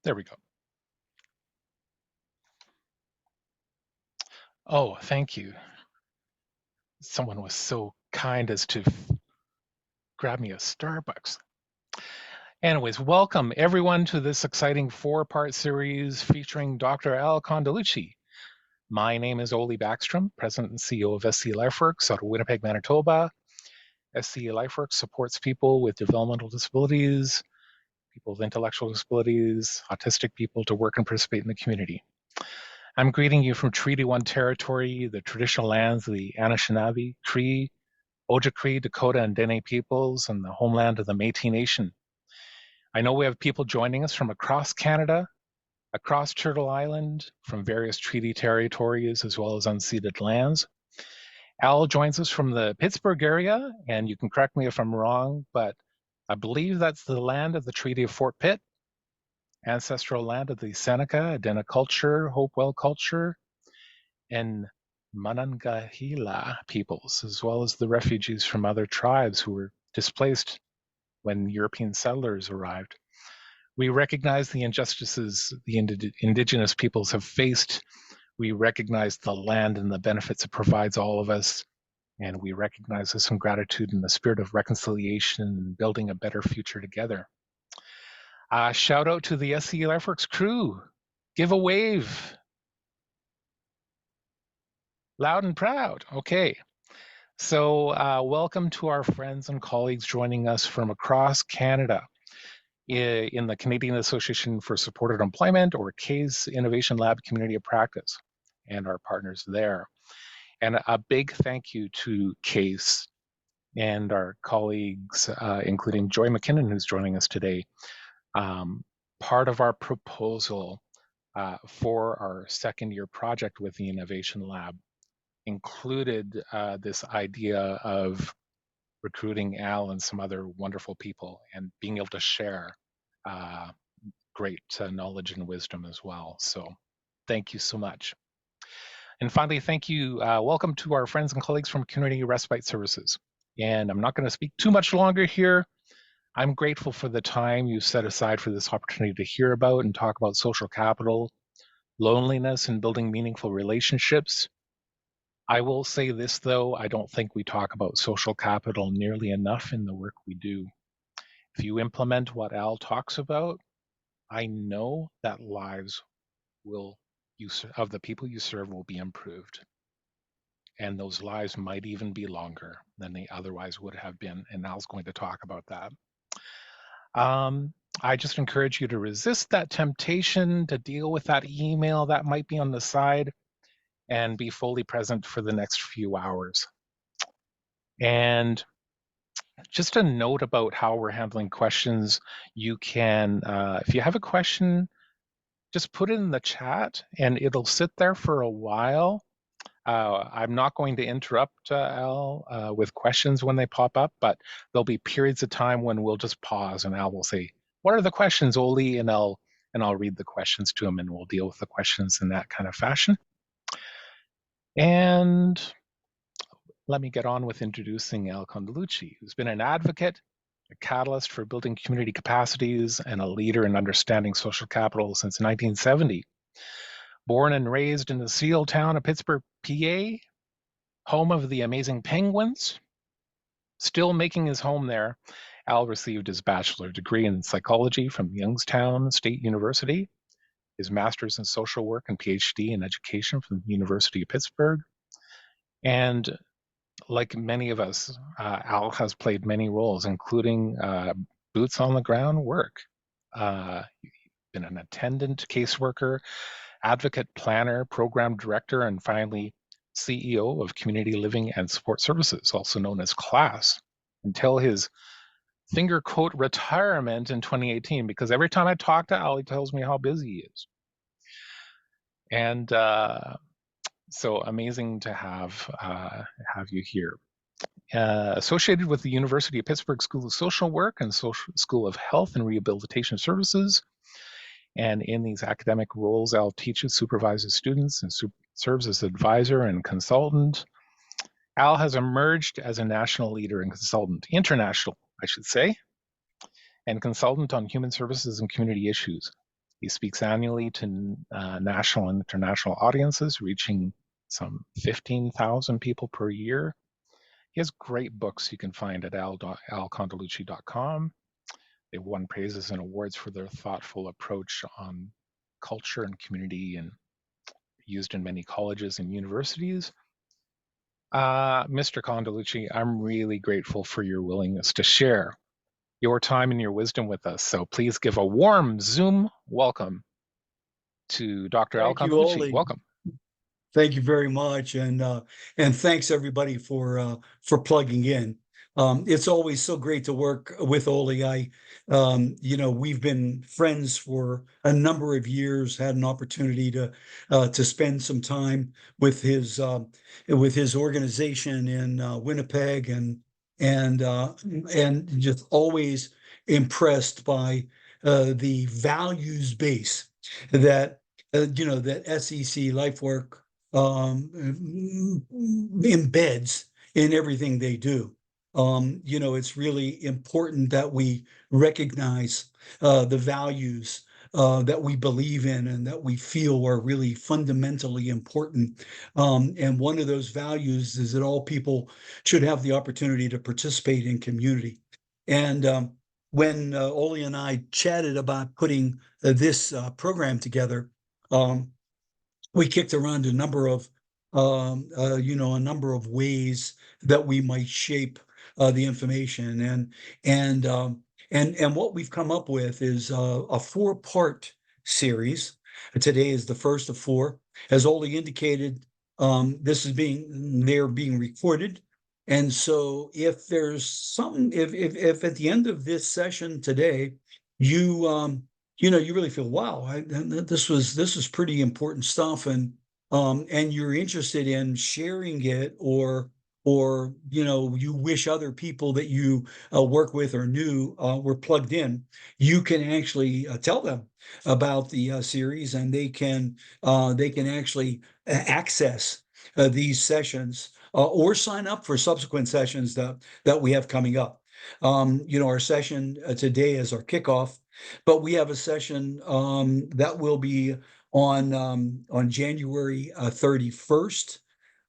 There we go. Oh, thank you. Someone was so kind as to grab me a Starbucks. Anyways, welcome everyone to this exciting 4-part series featuring Dr. Al Condeluci. My name is Oli Backstrom, President and CEO of SCE LifeWorks out of Winnipeg, Manitoba. SCE LifeWorks supports people with developmental disabilities, people with intellectual disabilities, autistic people to work and participate in the community. I'm greeting you from Treaty 1 territory, the traditional lands of the Anishinaabe, Cree, Ojibwe, Dakota, and Dene peoples, and the homeland of the Métis Nation. I know we have people joining us from across Canada, across Turtle Island, from various treaty territories, as well as unceded lands. Al joins us from the Pittsburgh area, and you can correct me if I'm wrong, but I believe that's the land of the Treaty of Fort Pitt, ancestral land of the Seneca, Adena culture, Hopewell culture, and Monongahela peoples, as well as the refugees from other tribes who were displaced when European settlers arrived. We recognize the injustices the Indigenous peoples have faced. We recognize the land and the benefits it provides all of us. And we recognize this in gratitude in the spirit of reconciliation and building a better future together. Shout out to the SCE LifeWorks crew. Give a wave. Loud and proud. Okay. So welcome to our friends and colleagues joining us from across Canada in the Canadian Association for Supported Employment, or CASE Innovation Lab Community of Practice, and our partners there. And a big thank you to CASE and our colleagues, including Joy McKinnon, who's joining us today. Part of our proposal for our second year project with the Innovation Lab included this idea of recruiting Al and some other wonderful people and being able to share great knowledge and wisdom as well. So thank you so much. And finally, thank you. Welcome to our friends and colleagues from Community Respite Services. And I'm not going to speak too much longer here. I'm grateful for the time you set aside for this opportunity to hear about and talk about social capital, loneliness, and building meaningful relationships. I will say this, though, I don't think we talk about social capital nearly enough in the work we do. If you implement what Al talks about, I know that lives of the people you serve will be improved. And those lives might even be longer than they otherwise would have been. And Al's going to talk about that. I just encourage you to resist that temptation to deal with that email that might be on the side and be fully present for the next few hours. And just a note about how we're handling questions. You can, if you have a question, just put it in the chat and it'll sit there for a while. I'm not going to interrupt Al with questions when they pop up, but there'll be periods of time when we'll just pause and Al will say, "What are the questions, Oli?" And I'll read the questions to him and we'll deal with the questions in that kind of fashion. And let me get on with introducing Al Condeluci, who's been an advocate, a catalyst for building community capacities, and a leader in understanding social capital since 1970. Born and raised in the seal town of Pittsburgh, PA, home of the amazing Penguins, still making his home there, Al received his bachelor's degree in psychology from Youngstown State University, his master's in social work and PhD in education from the University of Pittsburgh. And like many of us, Al has played many roles, including boots on the ground work. Been an attendant, caseworker, advocate, planner, program director, and finally CEO of Community Living and Support Services, also known as CLASS, until his finger quote retirement in 2018, because every time I talk to Al, he tells me how busy he is. And so amazing to have you here. Associated with the University of Pittsburgh School of Social Work and School of Health and Rehabilitation Services. And in these academic roles, Al teaches, supervises students, and serves as advisor and consultant. Al has emerged as a national leader and consultant, international, I should say, and consultant on human services and community issues. He speaks annually to national and international audiences, reaching some 15,000 people per year. He has great books you can find at al.condeluci.com. They've won prizes and awards for their thoughtful approach on culture and community, and used in many colleges and universities. Mr. Condeluci, I'm really grateful for your willingness to share your time and your wisdom with us. So please give a warm Zoom welcome to Dr. Al Thank you, Condeluci. Oli. Welcome. Thank you very much, and thanks everybody for plugging in. It's always so great to work with Oli. We've been friends for a number of years. Had an opportunity to spend some time with his organization in Winnipeg, and just always impressed by the values base that that SCC LifeWork embeds in everything they do. It's really important that we recognize the values that we believe in and that we feel are really fundamentally important. And one of those values is that all people should have the opportunity to participate in community. And when Oli and I chatted about putting this program together, we kicked around a number of ways that we might shape the information, and what we've come up with is a four-part series. Today is the first of four. As Oli indicated, they're being recorded, and so if there's something, if at the end of this session today, you you really feel, wow, this was pretty important stuff, and you're interested in sharing it, or you wish other people that you work with or knew were plugged in, you can actually tell them about the series, and they can actually access these sessions or sign up for subsequent sessions that we have coming up. Our session today is our kickoff, but we have a session that will be on January 31st,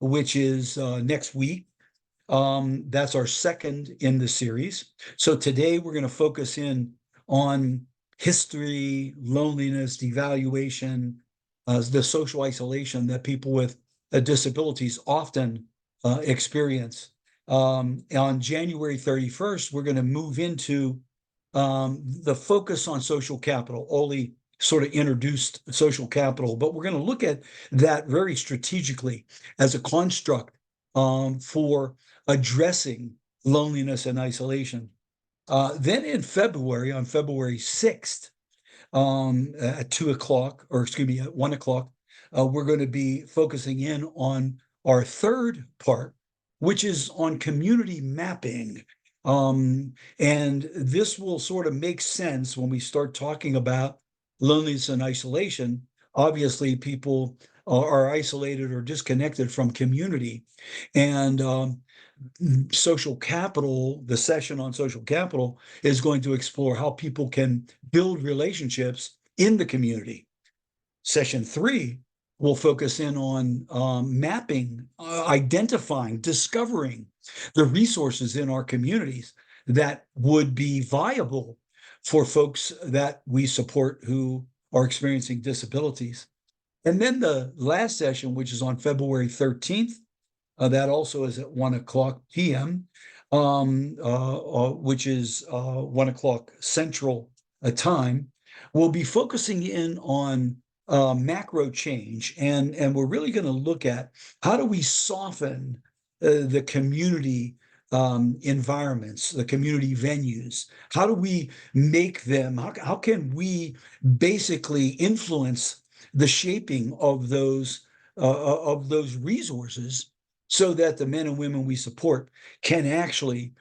which is next week. That's our second in the series. So today we're going to focus in on history, loneliness, devaluation, the social isolation that people with disabilities often experience. On January 31st, we're going to move into the focus on social capital. Oli sort of introduced social capital, but we're going to look at that very strategically as a construct for addressing loneliness and isolation. Then in February, on February 6th, at 2 o'clock, or excuse me, at 1 o'clock, we're going to be focusing in on our third part, which is on community mapping. And this will sort of make sense when we start talking about loneliness and isolation. Obviously, people are isolated or disconnected from community. And social capital, the session on social capital, is going to explore how people can build relationships in the community. Session 3 will focus in on mapping, identifying, discovering the resources in our communities that would be viable for folks that we support who are experiencing disabilities. And then the last session, which is on February 13th, that also is at 1 o'clock p.m., which is 1 o'clock Central time. We'll be focusing in on macro change, and we're really going to look at how do we soften the community environments, the community venues. How do we make them? How can we basically influence the shaping of those resources, so that the men and women we support can actually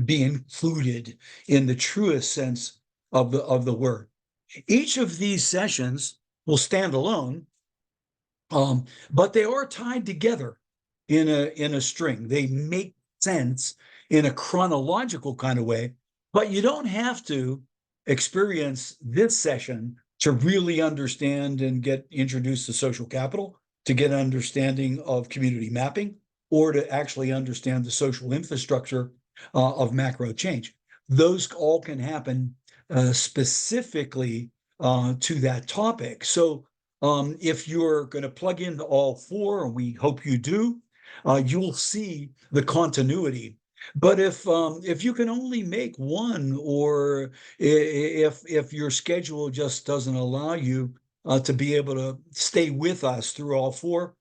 be included in the truest sense of the word. Each of these sessions will stand alone, but they are tied together in a string. They make sense in a chronological kind of way, but you don't have to experience this session to really understand and get introduced to social capital, to get an understanding of community mapping, or to actually understand the social infrastructure of macro change. Those all can happen specifically to that topic. So if you're going to plug into all four, and we hope you do, you'll see the continuity. But if you can only make one, or if your schedule just doesn't allow you to be able to stay with us through all four,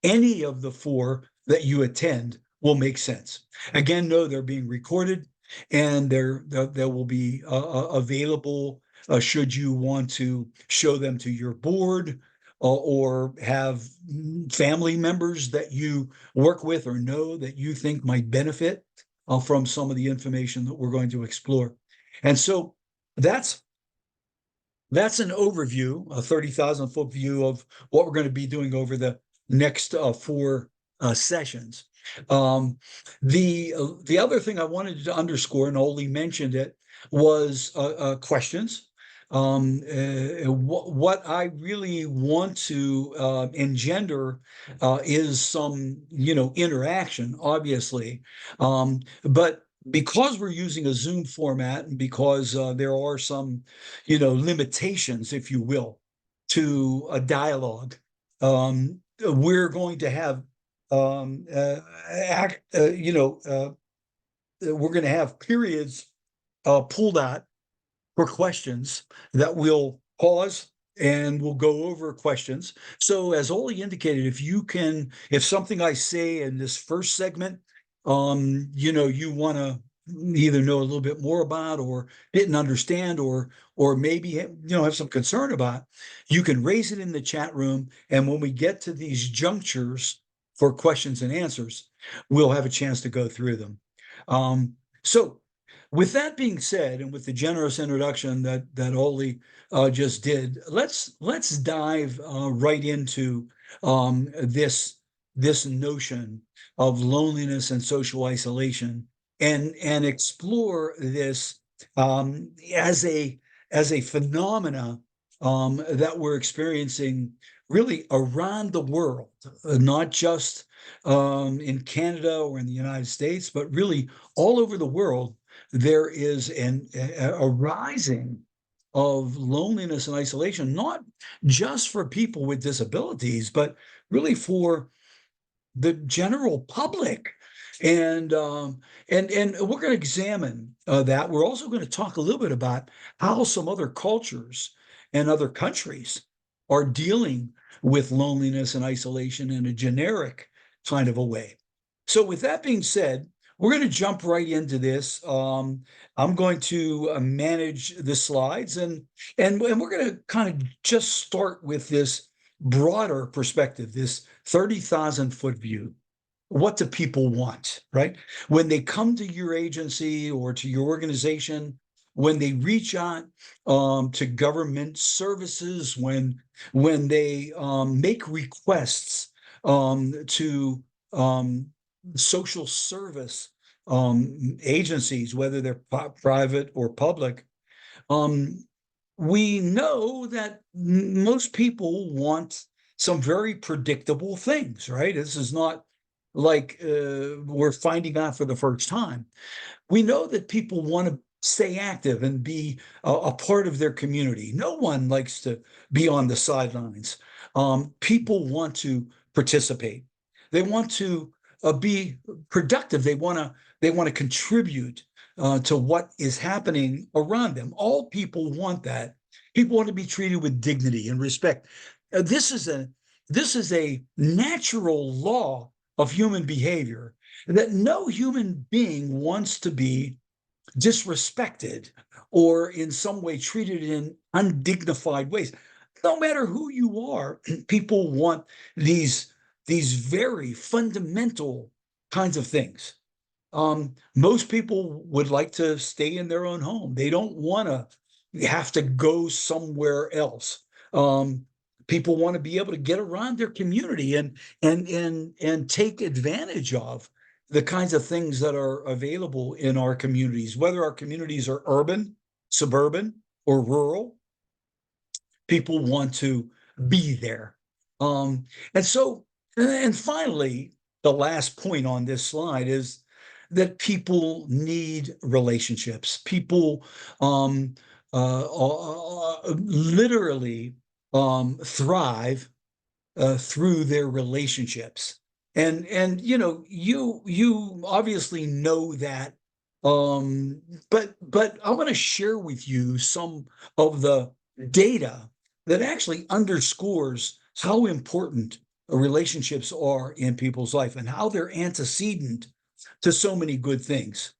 any of the four that you attend will make sense. Again, no, they're being recorded, and there will be available should you want to show them to your board, or have family members that you work with or know that you think might benefit from some of the information that we're going to explore. And so that's an overview, a 30,000-foot view of what we're going to be doing over the next four sessions. The other thing I wanted to underscore, and Oli mentioned it, was questions. What I really want to engender is some, interaction, obviously, but because we're using a Zoom format, and because there are some, limitations, if you will, to a dialogue, we're going to have act, we're going to have periods pulled out for questions that we'll pause and we'll go over questions. So as Oli indicated, if something I say in this first segment, you want to either know a little bit more about, or didn't understand, or maybe have some concern about, you can raise it in the chat room, and when we get to these junctures for questions and answers, we'll have a chance to go through them. So with that being said, and with the generous introduction that Oli just did, let's dive right into this notion of loneliness and social isolation, and explore this as a phenomena that we're experiencing really around the world, not just in Canada or in the United States, but really all over the world. There is a rising of loneliness and isolation, not just for people with disabilities, but really for the general public. And we're going to examine that. We're also going to talk a little bit about how some other cultures and other countries are dealing with loneliness and isolation in a generic kind of a way. So with that being said, we're going to jump right into this. I'm going to manage the slides, and we're going to kind of just start with this broader perspective, this 30,000-foot view. What do people want, right? When they come to your agency or to your organization, when they reach out to government services, when they make requests to social service agencies, whether they're private or public, we know that most people want some very predictable things, right? This is not like we're finding out for the first time. We know that people want to stay active and be a part of their community. No one likes to be on the sidelines. People want to participate. They want to be productive. They want to contribute to what is happening around them. All people want that. People want to be treated with dignity and respect. This is a natural law of human behavior, that no human being wants to be disrespected or in some way treated in undignified ways. No matter who you are, people want these very fundamental kinds of things. Most people would like to stay in their own home. They don't want to have to go somewhere else. People want to be able to get around their community and take advantage of the kinds of things that are available in our communities, whether our communities are urban suburban or rural, people want to be there. Um, and so, and finally, the last point on this slide is that people need relationships. People literally thrive through their relationships. And you obviously know that, um, but I want to share with you some of the data that actually underscores how important relationships are in people's life and how they're antecedent to so many good things.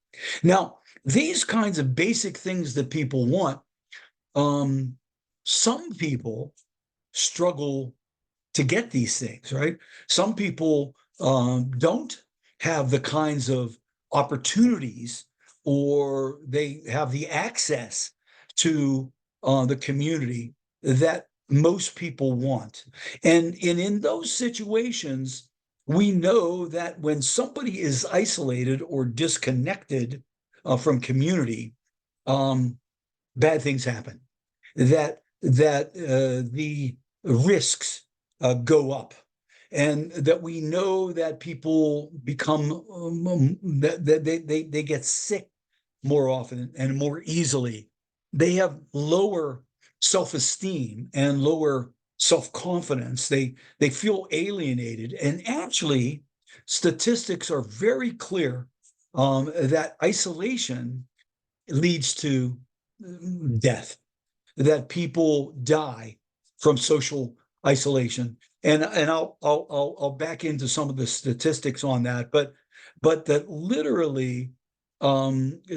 Now, these kinds of basic things that people want, um, some people struggle to get these things, right? Some people don't have the kinds of opportunities or they have the access to the community that most people want. And in those situations, we know that when somebody is isolated or disconnected from community, um, bad things happen. That the risks go up, and that we know that people become that they get sick more often and more easily. They have lower self-esteem and lower self-confidence. They feel alienated, and actually, statistics are very clear that isolation leads to death, that people die from social isolation. And I'll back into some of the statistics on that, but that literally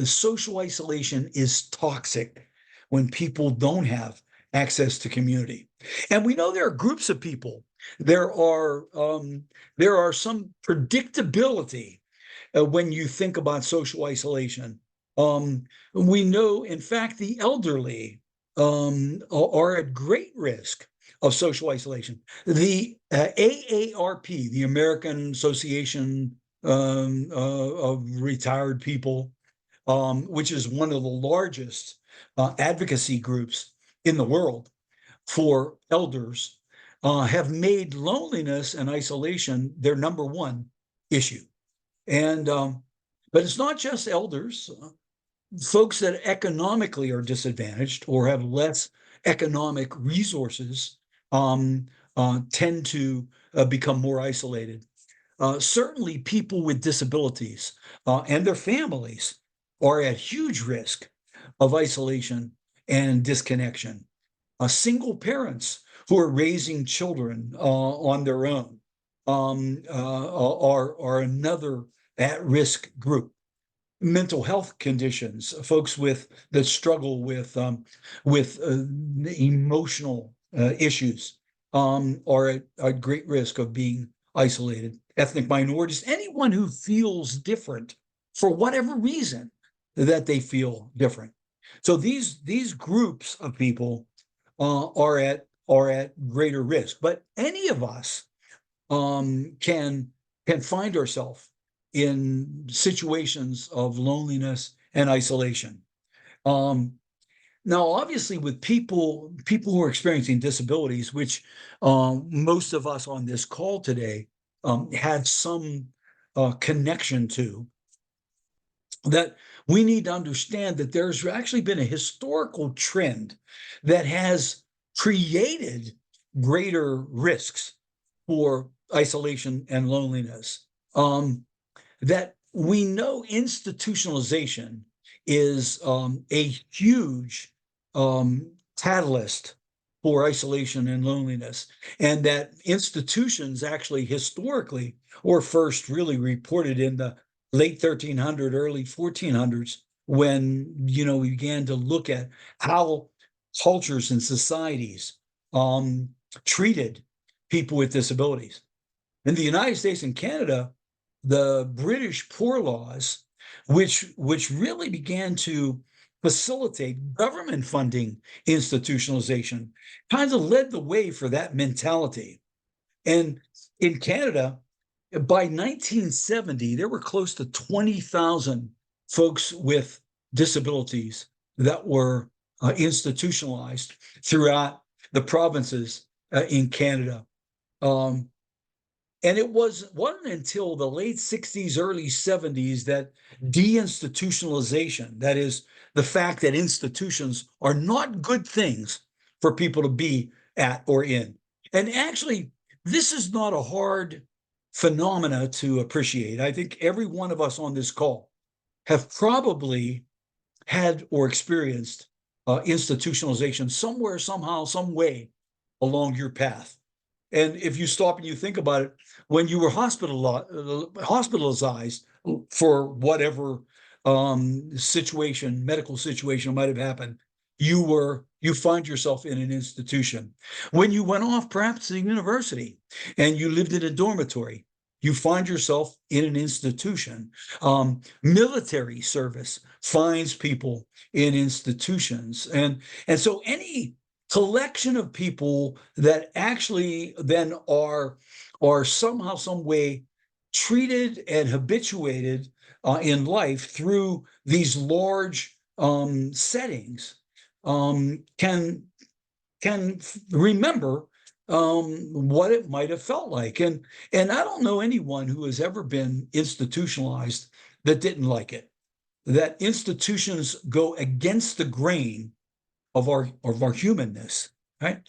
social isolation is toxic when people don't have access to community. And we know there are groups of people. There are some predictability when you think about social isolation. We know, in fact, the elderly are at great risk of social isolation. The AARP, the American Association of Retired People, which is one of the largest advocacy groups in the world for elders, have made loneliness and isolation their number one issue. And but it's not just elders. Folks that economically are disadvantaged or have less economic resources tend to become more isolated. Certainly, people with disabilities and their families are at huge risk of isolation and disconnection. Single parents who are raising children on their own are another at-risk group. Mental health conditions, folks that struggle with emotional issues are at great risk of being isolated. Ethnic minorities, anyone who feels different for whatever reason that they feel different. So these groups of people are at greater risk. But any of us can find ourselves in situations of loneliness and isolation. Um, Now, obviously, with people who are experiencing disabilities, which most of us on this call today had some connection to, that we need to understand that there's actually been a historical trend that has created greater risks for isolation and loneliness. That we know institutionalization is a huge catalyst for isolation and loneliness, and that institutions actually historically were first really reported in the late 1300s, early 1400s, when we began to look at how cultures and societies um, treated people with disabilities. In the United States and Canada, the British Poor Laws, which really began to facilitate government funding institutionalization, kind of led the way for that mentality. And in Canada, by 1970, there were close to 20,000 folks with disabilities that were institutionalized throughout the provinces in Canada. Um, and it wasn't until the late 60s, early 70s that deinstitutionalization, that is, the fact that institutions are not good things for people to be at or in. And actually, this is not a hard phenomena to appreciate. I think every one of us on this call have probably had or experienced institutionalization somewhere, somehow, some way along your path. And if you stop and you think about it, when you were hospitalized for whatever medical situation might have happened, you find yourself in an institution. When you went off perhaps to university and you lived in a dormitory, you find yourself in an institution. Military service finds people in institutions. And so any collection of people that actually then are somehow, some way treated and habituated in life through these large settings can remember what it might have felt like. And I don't know anyone who has ever been institutionalized that didn't like it. That institutions go against the grain of our humanness, right?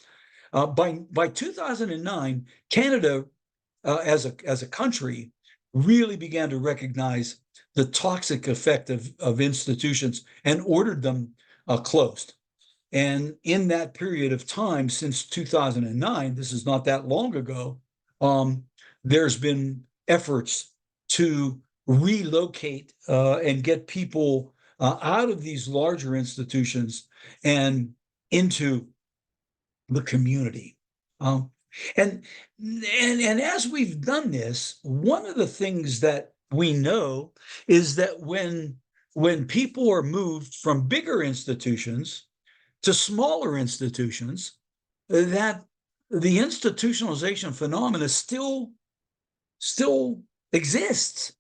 By 2009, Canada, as a country, really began to recognize the toxic effect of institutions and ordered them closed. And in that period of time, since 2009, this is not that long ago, um, there's been efforts to relocate and get people out of these larger institutions and into the community. Um, and, and as we've done this, one of the things that we know is that when people are moved from bigger institutions to smaller institutions, that the institutionalization phenomena still exists.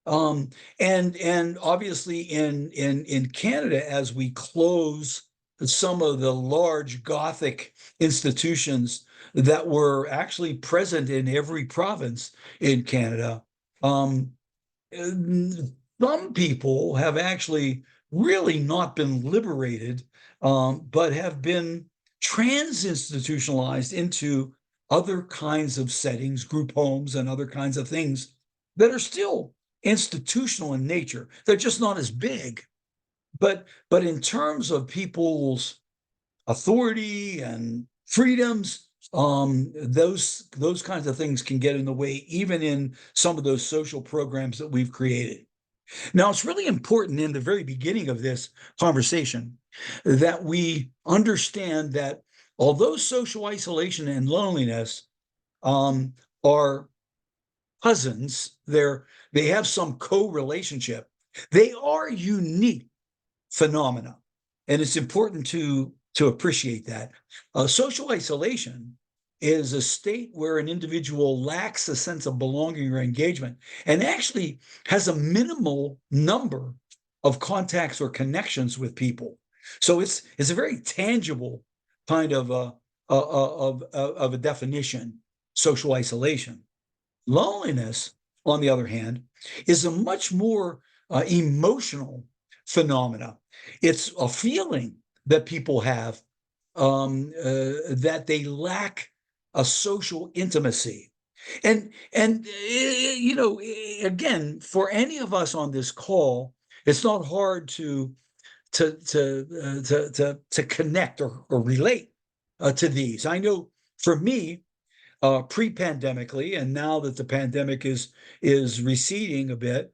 Um, and obviously in Canada, as we close some of the large Gothic institutions that were actually present in every province in Canada, um, some people have actually really not been liberated, but have been trans-institutionalized into other kinds of settings, group homes, and other kinds of things that are still institutional in nature. They're just not as big. But in terms of people's authority and freedoms, those kinds of things can get in the way, even in some of those social programs that we've created. Now, it's really important in the very beginning of this conversation that we understand that although social isolation and loneliness are cousins, they have some co-relationship. They are unique phenomena, and it's important to appreciate that. Social isolation is a state where an individual lacks a sense of belonging or engagement and actually has a minimal number of contacts or connections with people. So it's a very tangible kind of a definition, social isolation. Loneliness, on the other hand, is a much more emotional phenomena. It's a feeling that people have that they lack a social intimacy. Again, for any of us on this call, it's not hard to connect or relate to these. I know for me, pre-pandemically, and now that the pandemic is receding a bit,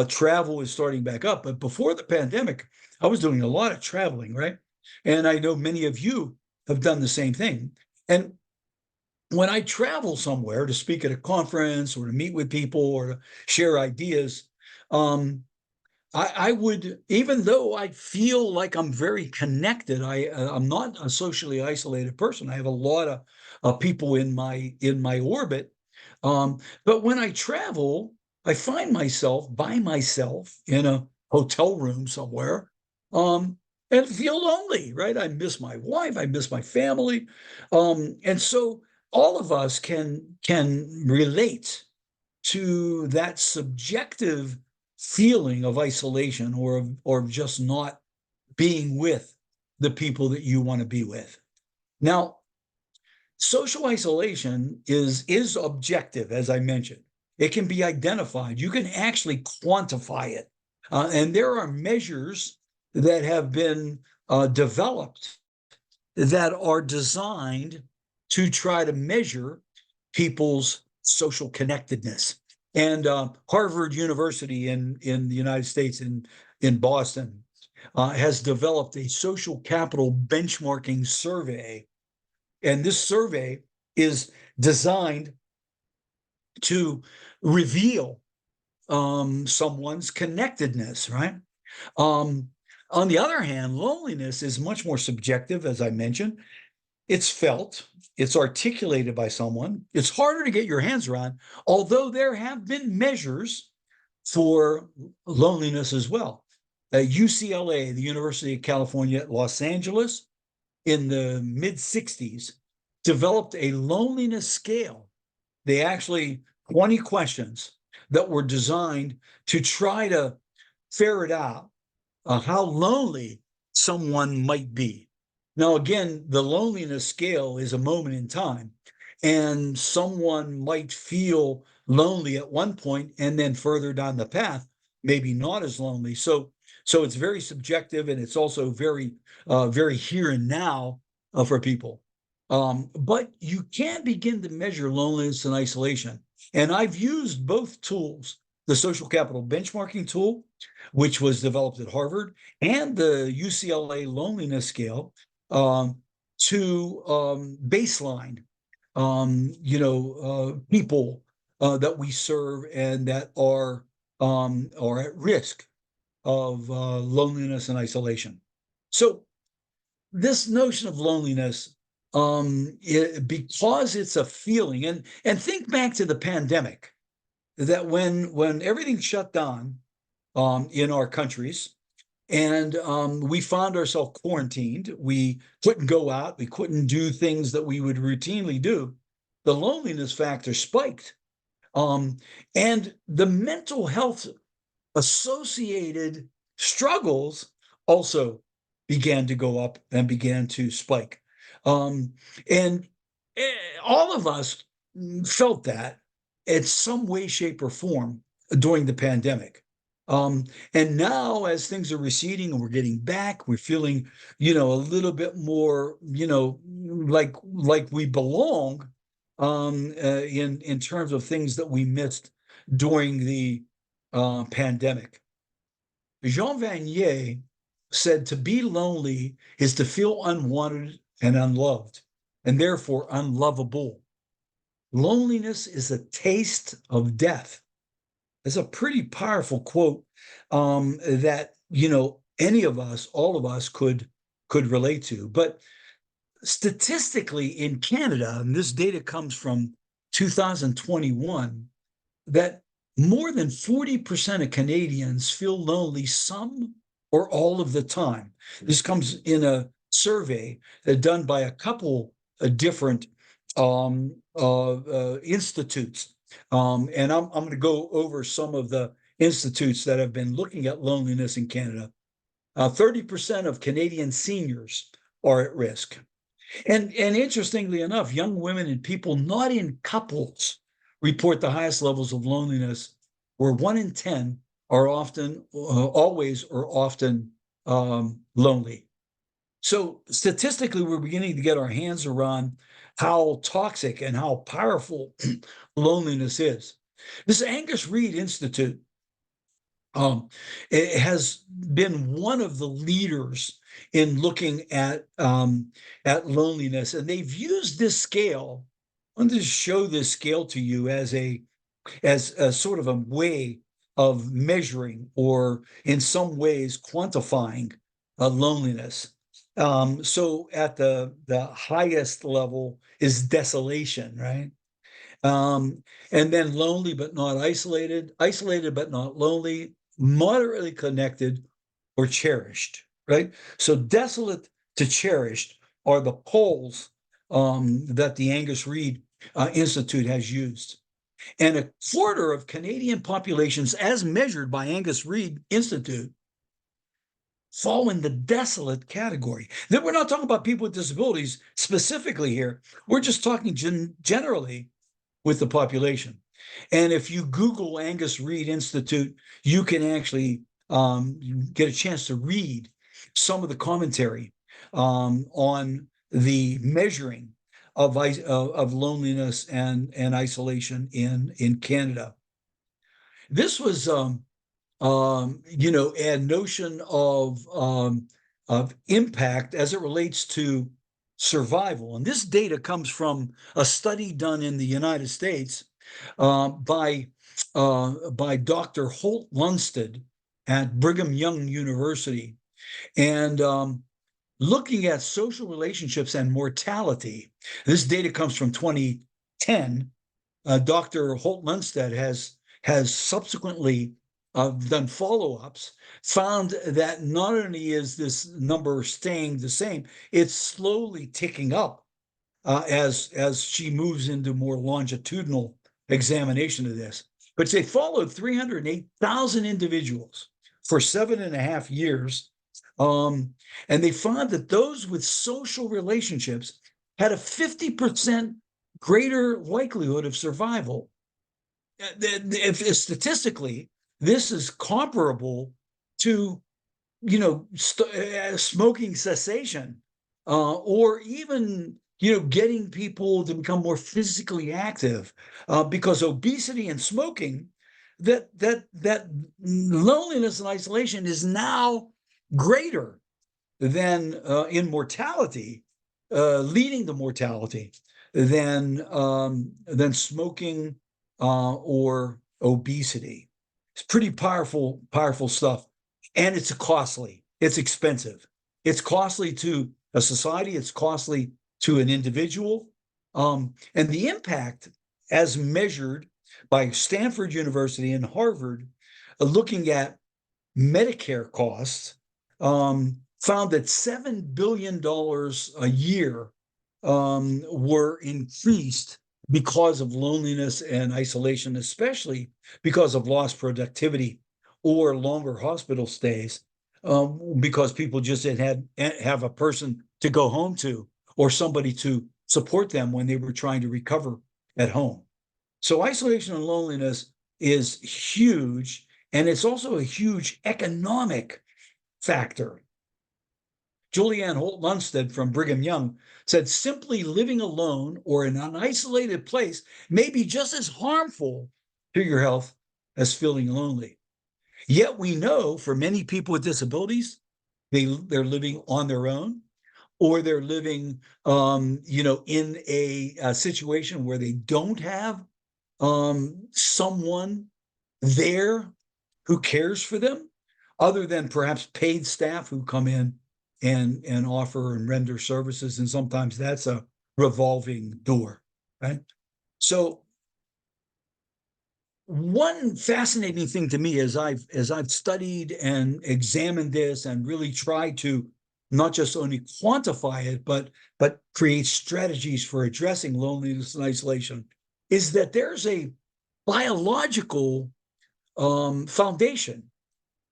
travel is starting back up. But before the pandemic, I was doing a lot of traveling, right? And I know many of you have done the same thing. And when I travel somewhere to speak at a conference or to meet with people or to share ideas, um, I would, even though I feel like I'm very connected, I'm not a socially isolated person. I have a lot of people in my orbit. But when I travel, I find myself by myself in a hotel room somewhere. Um, and feel lonely, right? I miss my wife, I miss my family. And so all of us can relate to that subjective feeling of isolation or just not being with the people that you want to be with. Now, social isolation is objective, as I mentioned. It can be identified. You can actually quantify it. And there are measures that have been developed that are designed to try to measure people's social connectedness. And Harvard University in the United States, in Boston, has developed a social capital benchmarking survey. And this survey is designed to reveal someone's connectedness, right? Um, on the other hand, loneliness is much more subjective, as I mentioned. It's felt, it's articulated by someone. It's harder to get your hands around, although there have been measures for loneliness as well. UCLA, the University of California at Los Angeles, in the mid 60s, developed a loneliness scale. They actually 20 questions that were designed to try to ferret out how lonely someone might be. Now, again, the loneliness scale is a moment in time, and someone might feel lonely at one point, and then further down the path, maybe not as lonely. So it's very subjective, and it's also very here and now for people. But you can begin to measure loneliness and isolation. And I've used both tools, the social capital benchmarking tool, which was developed at Harvard, and the UCLA loneliness scale um, to baseline, people that we serve and that are at risk of loneliness and isolation. So this notion of loneliness, because it's a feeling, and think back to the pandemic, that when everything shut down in our countries, and we found ourselves quarantined. We couldn't go out. We couldn't do things that we would routinely do. The loneliness factor spiked. Um, and the mental health associated struggles also began to go up and began to spike. Um, and all of us felt that in some way, shape, or form during the pandemic. Um, and now, as things are receding and we're getting back, we're feeling, a little bit more, like we belong, in terms of things that we missed during the pandemic. Jean Vanier said to be lonely is to feel unwanted and unloved, and therefore unlovable. Loneliness is a taste of death. It's a pretty powerful quote that any of us, all of us, could relate to. But statistically, in Canada, and this data comes from 2021, that more than 40% of Canadians feel lonely some or all of the time. This comes in a survey done by a couple of different institutes. And I'm going to go over some of the institutes that have been looking at loneliness in Canada. 30% of Canadian seniors are at risk. And interestingly enough, young women and people not in couples report the highest levels of loneliness, where 1 in 10 are often, always, or often lonely. So statistically, we're beginning to get our hands around how toxic and how powerful loneliness is. This Angus Reid Institute it has been one of the leaders in looking at loneliness, and they've used this scale. I'm going to show this scale to you as a sort of a way of measuring, or in some ways quantifying, loneliness. So at the highest level is desolation, right? And then lonely but not isolated, isolated but not lonely, moderately connected, or cherished, right? So desolate to cherished are the polls that the Angus Reid Institute has used. And a quarter of Canadian populations, as measured by Angus Reid Institute, fall in the desolate category. Then we're not talking about people with disabilities specifically here. We're just talking generally with the population. And if you Google Angus Reid Institute, you can actually get a chance to read some of the commentary on the measuring of loneliness and isolation in Canada. This was a notion of impact as it relates to survival. And this data comes from a study done in the United States by Dr. Holt Lunsted at Brigham Young University. And looking at social relationships and mortality, this data comes from 2010. Dr. Holt Lunsted has subsequently done follow-ups, found that not only is this number staying the same, it's slowly ticking up as she moves into more longitudinal examination of this. But they followed 308,000 individuals for 7.5 years. And they found that those with social relationships had a 50% greater likelihood of survival. If statistically, this is comparable to, smoking cessation, or even, getting people to become more physically active, because obesity and smoking, that loneliness and isolation is now greater than in mortality, leading to mortality, than smoking or obesity. It's pretty powerful stuff. And it's costly. It's expensive. It's costly to a society. It's costly to an individual. And the impact, as measured by Stanford University and Harvard, looking at Medicare costs, found that $7 billion a year were increased because of loneliness and isolation, especially because of lost productivity or longer hospital stays, because people just didn't have a person to go home to or somebody to support them when they were trying to recover at home. So isolation and loneliness is huge, and it's also a huge economic factor. Julianne Holt Lunsted from Brigham Young said simply living alone or in an isolated place may be just as harmful to your health as feeling lonely. Yet we know for many people with disabilities, they're living on their own, or they're living in a situation where they don't have someone there who cares for them, other than perhaps paid staff who come in and offer and render services. And sometimes that's a revolving door, right? So one fascinating thing to me as I've studied and examined this and really tried to not just only quantify it, but create strategies for addressing loneliness and isolation, is that there's a biological foundation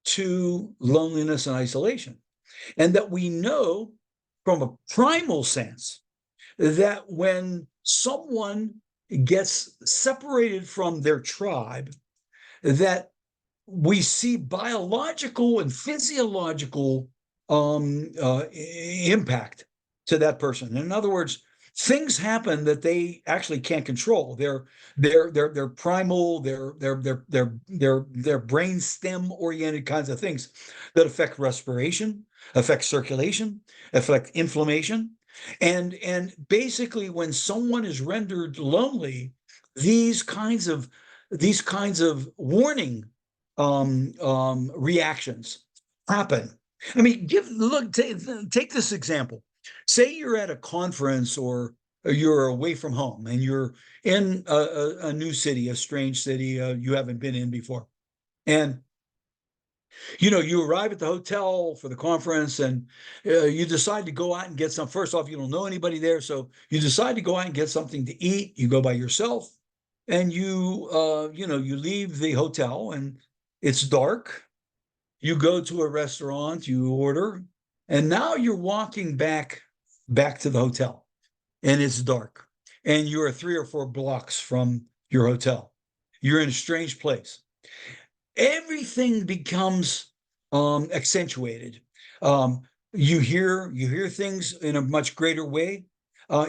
to loneliness and isolation. And that we know from a primal sense that when someone gets separated from their tribe, that we see biological and physiological impact to that person. In other words, things happen that they actually can't control. They're primal, they're brain stem oriented kinds of things that affect respiration, affect circulation, affect inflammation. And basically when someone is rendered lonely, these kinds of warning reactions happen. I mean, take this example. Say you're at a conference or you're away from home and you're in a new city, a strange city you haven't been in before. And You arrive at the hotel for the conference, and you decide to go out and get some. First off, you don't know anybody there, so you decide to go out and get something to eat. You go by yourself, and you leave the hotel, and it's dark. You go to a restaurant, you order, and now you're walking back to the hotel, and it's dark, and you're 3 or 4 blocks from your hotel. You're in a strange place. Everything becomes accentuated. Um, you hear things in a much greater way.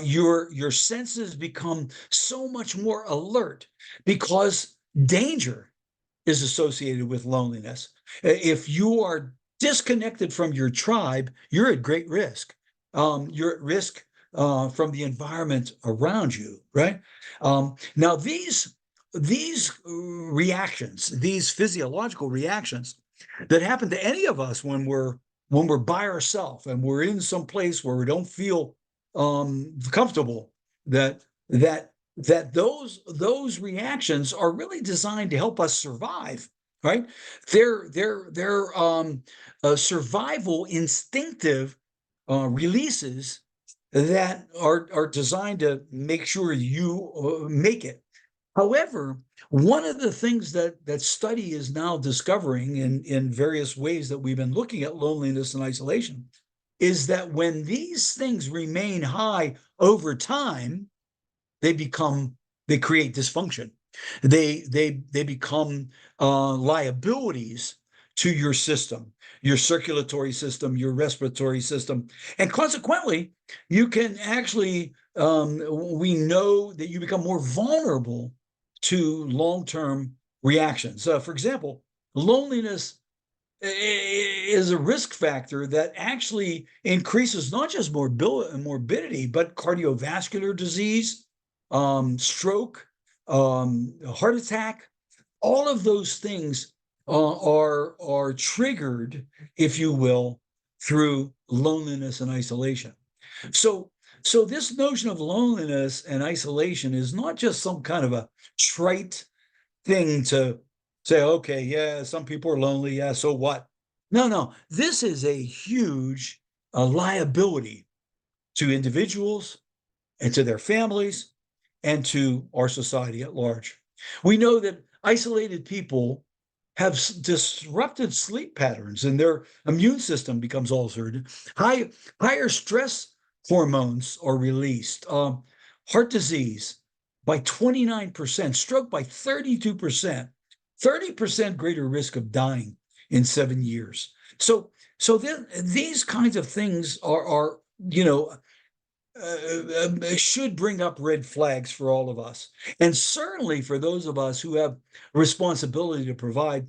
Your senses become so much more alert because danger is associated with loneliness. If you are disconnected from your tribe, you're at great risk. You're at risk from the environment around you, right? Now, these reactions, these physiological reactions that happen to any of us when we're by ourselves and we're in some place where we don't feel comfortable, that those reactions are really designed to help us survive, right? They're survival instinctive releases that are designed to make sure you make it. However, one of the things that study is now discovering in various ways that we've been looking at loneliness and isolation is that when these things remain high over time, they become they create dysfunction. They become liabilities to your system, your circulatory system, your respiratory system, and consequently, you can actually we know that you become more vulnerable to long-term reactions. For example, loneliness is a risk factor that actually increases not just morbidity, but cardiovascular disease, stroke, heart attack. All of those things are triggered, if you will, through loneliness and isolation. So, so this notion of loneliness and isolation is not just some kind of a trite thing to say, okay, yeah, some people are lonely. Yeah, so what? No, no, this is a huge liability to individuals and to their families and to our society at large. We know that isolated people have disrupted sleep patterns and their immune system becomes altered. Higher stress hormones are released. Heart disease by 29%, stroke by 32%, 30% greater risk of dying in 7 years. So these kinds of things are should bring up red flags for all of us, and certainly for those of us who have responsibility to provide,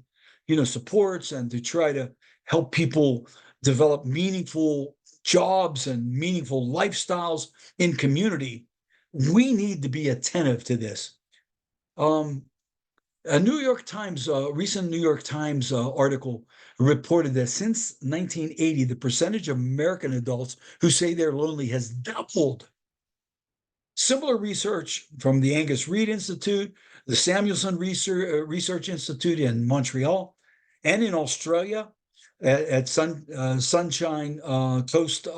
supports and to try to help people develop meaningful jobs and meaningful lifestyles in community. We need to be attentive to this. Um, recent New York Times article reported that since 1980, the percentage of American adults who say they're lonely has doubled. Similar research from the Angus Reid Institute, the Samuelson Research Institute in Montreal, and in Australia at Sunshine Coast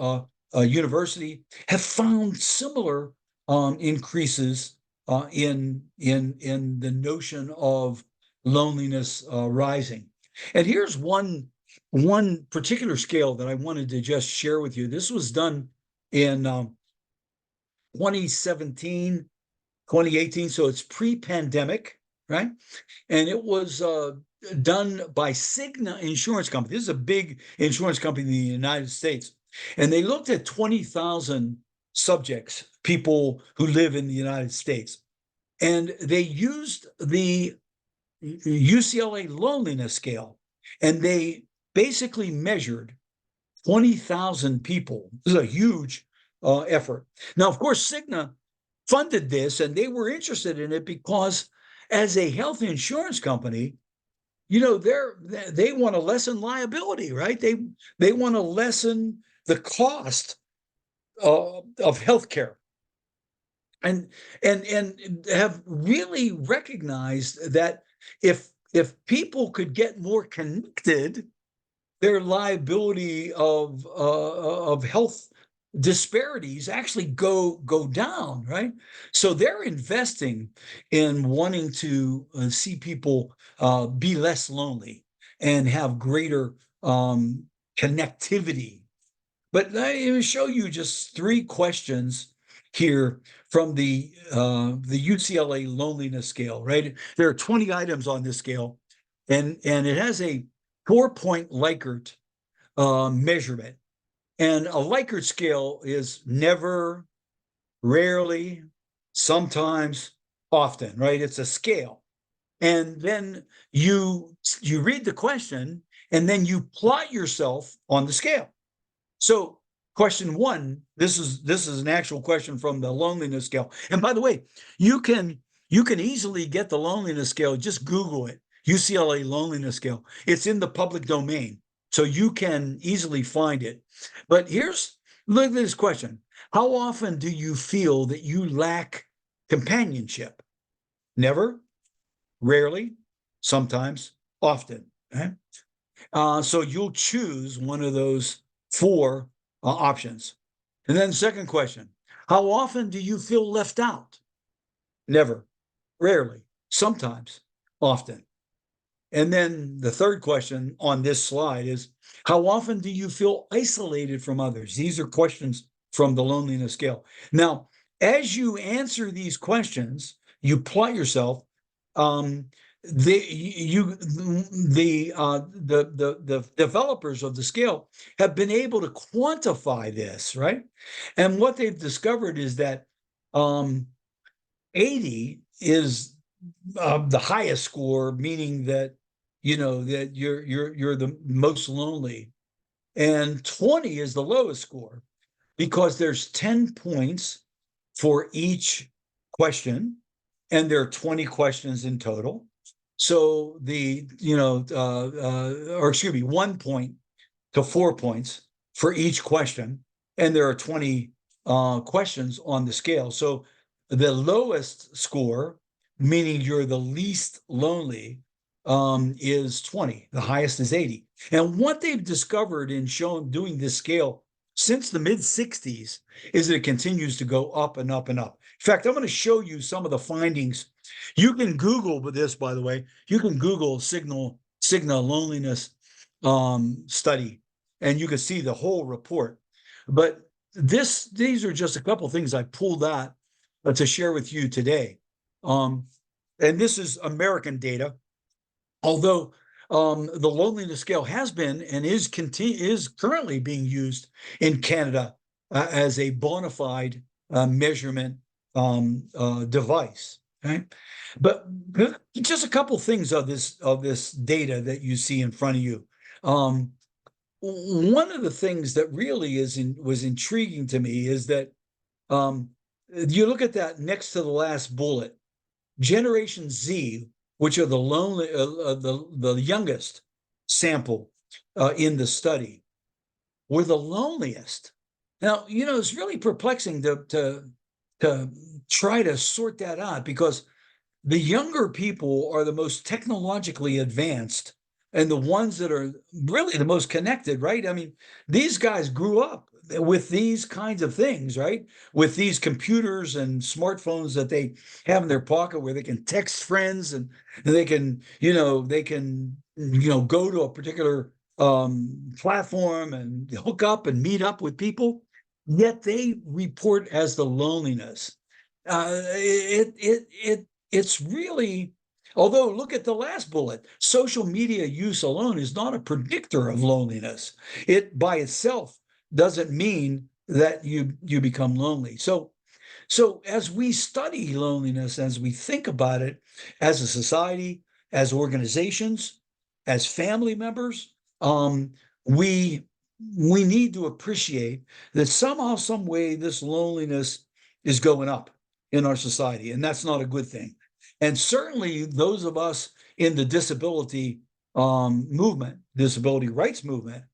University have found similar increases in the notion of loneliness rising. And here's one particular scale that I wanted to just share with you. This was done in 2017, 2018, so it's pre-pandemic, right? And it was done by Cigna Insurance Company. This is a big insurance company in the United States. And they looked at 20,000 subjects, people who live in the United States. And they used the UCLA loneliness scale, and they basically measured 20,000 people. This is a huge effort. Now, of course, Cigna funded this, and they were interested in it because, as a health insurance company, they want to lessen liability, right? They want to lessen the cost of healthcare, and have really recognized that if if people could get more connected, their liability of health disparities actually go down, right? So they're investing in wanting to see people be less lonely and have greater connectivity. But let me show you just 3 questions here from the UCLA loneliness scale, right? There are 20 items on this scale, and it has a 4-point Likert measurement. And a Likert scale is never, rarely, sometimes, often, right? It's a scale. And then you read the question, and then you plot yourself on the scale. So question one, this is an actual question from the loneliness scale. And by the way, you can easily get the loneliness scale. Just Google it, UCLA loneliness scale. It's in the public domain, so you can easily find it. But look at this question: how often do you feel that you lack companionship? Never, rarely, sometimes, often. Okay? So you'll choose one of those 4 options. And then the second question: how often do you feel left out? Never, rarely, sometimes, often. And then the third question on this slide is: how often do you feel isolated from others? These are questions from the loneliness scale. Now, as you answer these questions, you plot yourself. Um, the developers of the scale have been able to quantify this, right? And what they've discovered is that 80 is the highest score, meaning that that you're the most lonely, and 20 is the lowest score because there's 10 points for each question, and there are 20 questions in total. So or excuse me, 1 point to 4 points for each question, and there are 20 questions on the scale. So the lowest score, meaning you're the least lonely, is 20. The highest is 80. And what they've discovered in doing this scale since the mid 60s is that it continues to go up and up and up. In fact, I'm going to show you some of the findings. You can Google this, by the way. You can Google Cigna loneliness study, and you can see the whole report. But these are just a couple of things I pulled out to share with you today. And this is American data, although the loneliness scale has been and is currently being used in Canada as a bona fide measurement device. Okay, but just a couple things of this data that you see in front of you. One of the things that really was intriguing to me is that you look at that next to the last bullet, Generation Z, which are the youngest sample in the study, were the loneliest. Now, it's really perplexing to try to sort that out, because the younger people are the most technologically advanced and the ones that are really the most connected, right? I mean, these guys grew up with these kinds of things, right? With these computers and smartphones that they have in their pocket, where they can text friends, and they can, go to a particular platform and hook up and meet up with people. Yet they report as the loneliness. It's really, although look at the last bullet, social media use alone is not a predictor of loneliness. It by itself doesn't mean that you become lonely. So as we study loneliness, as we think about it as a society, as organizations, as family members, we need to appreciate that somehow, some way, this loneliness is going up in our society, and that's not a good thing. And certainly those of us in the disability movement, disability rights movement,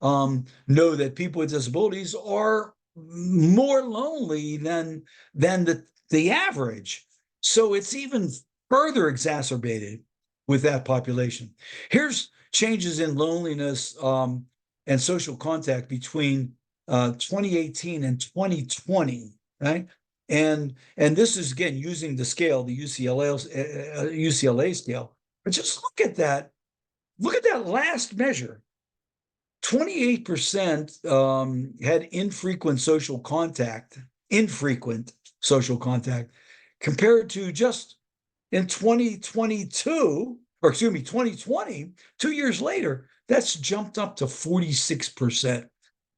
know that people with disabilities are more lonely than the average. So it's even further exacerbated with that population. Here's changes in loneliness and social contact between 2018 and 2020, right? And this is again using the scale, the UCLA scale. But just look at that. Look at that last measure. 28% had infrequent social contact, compared to just in 2022, or excuse me, 2020, 2 years later, that's jumped up to 46%.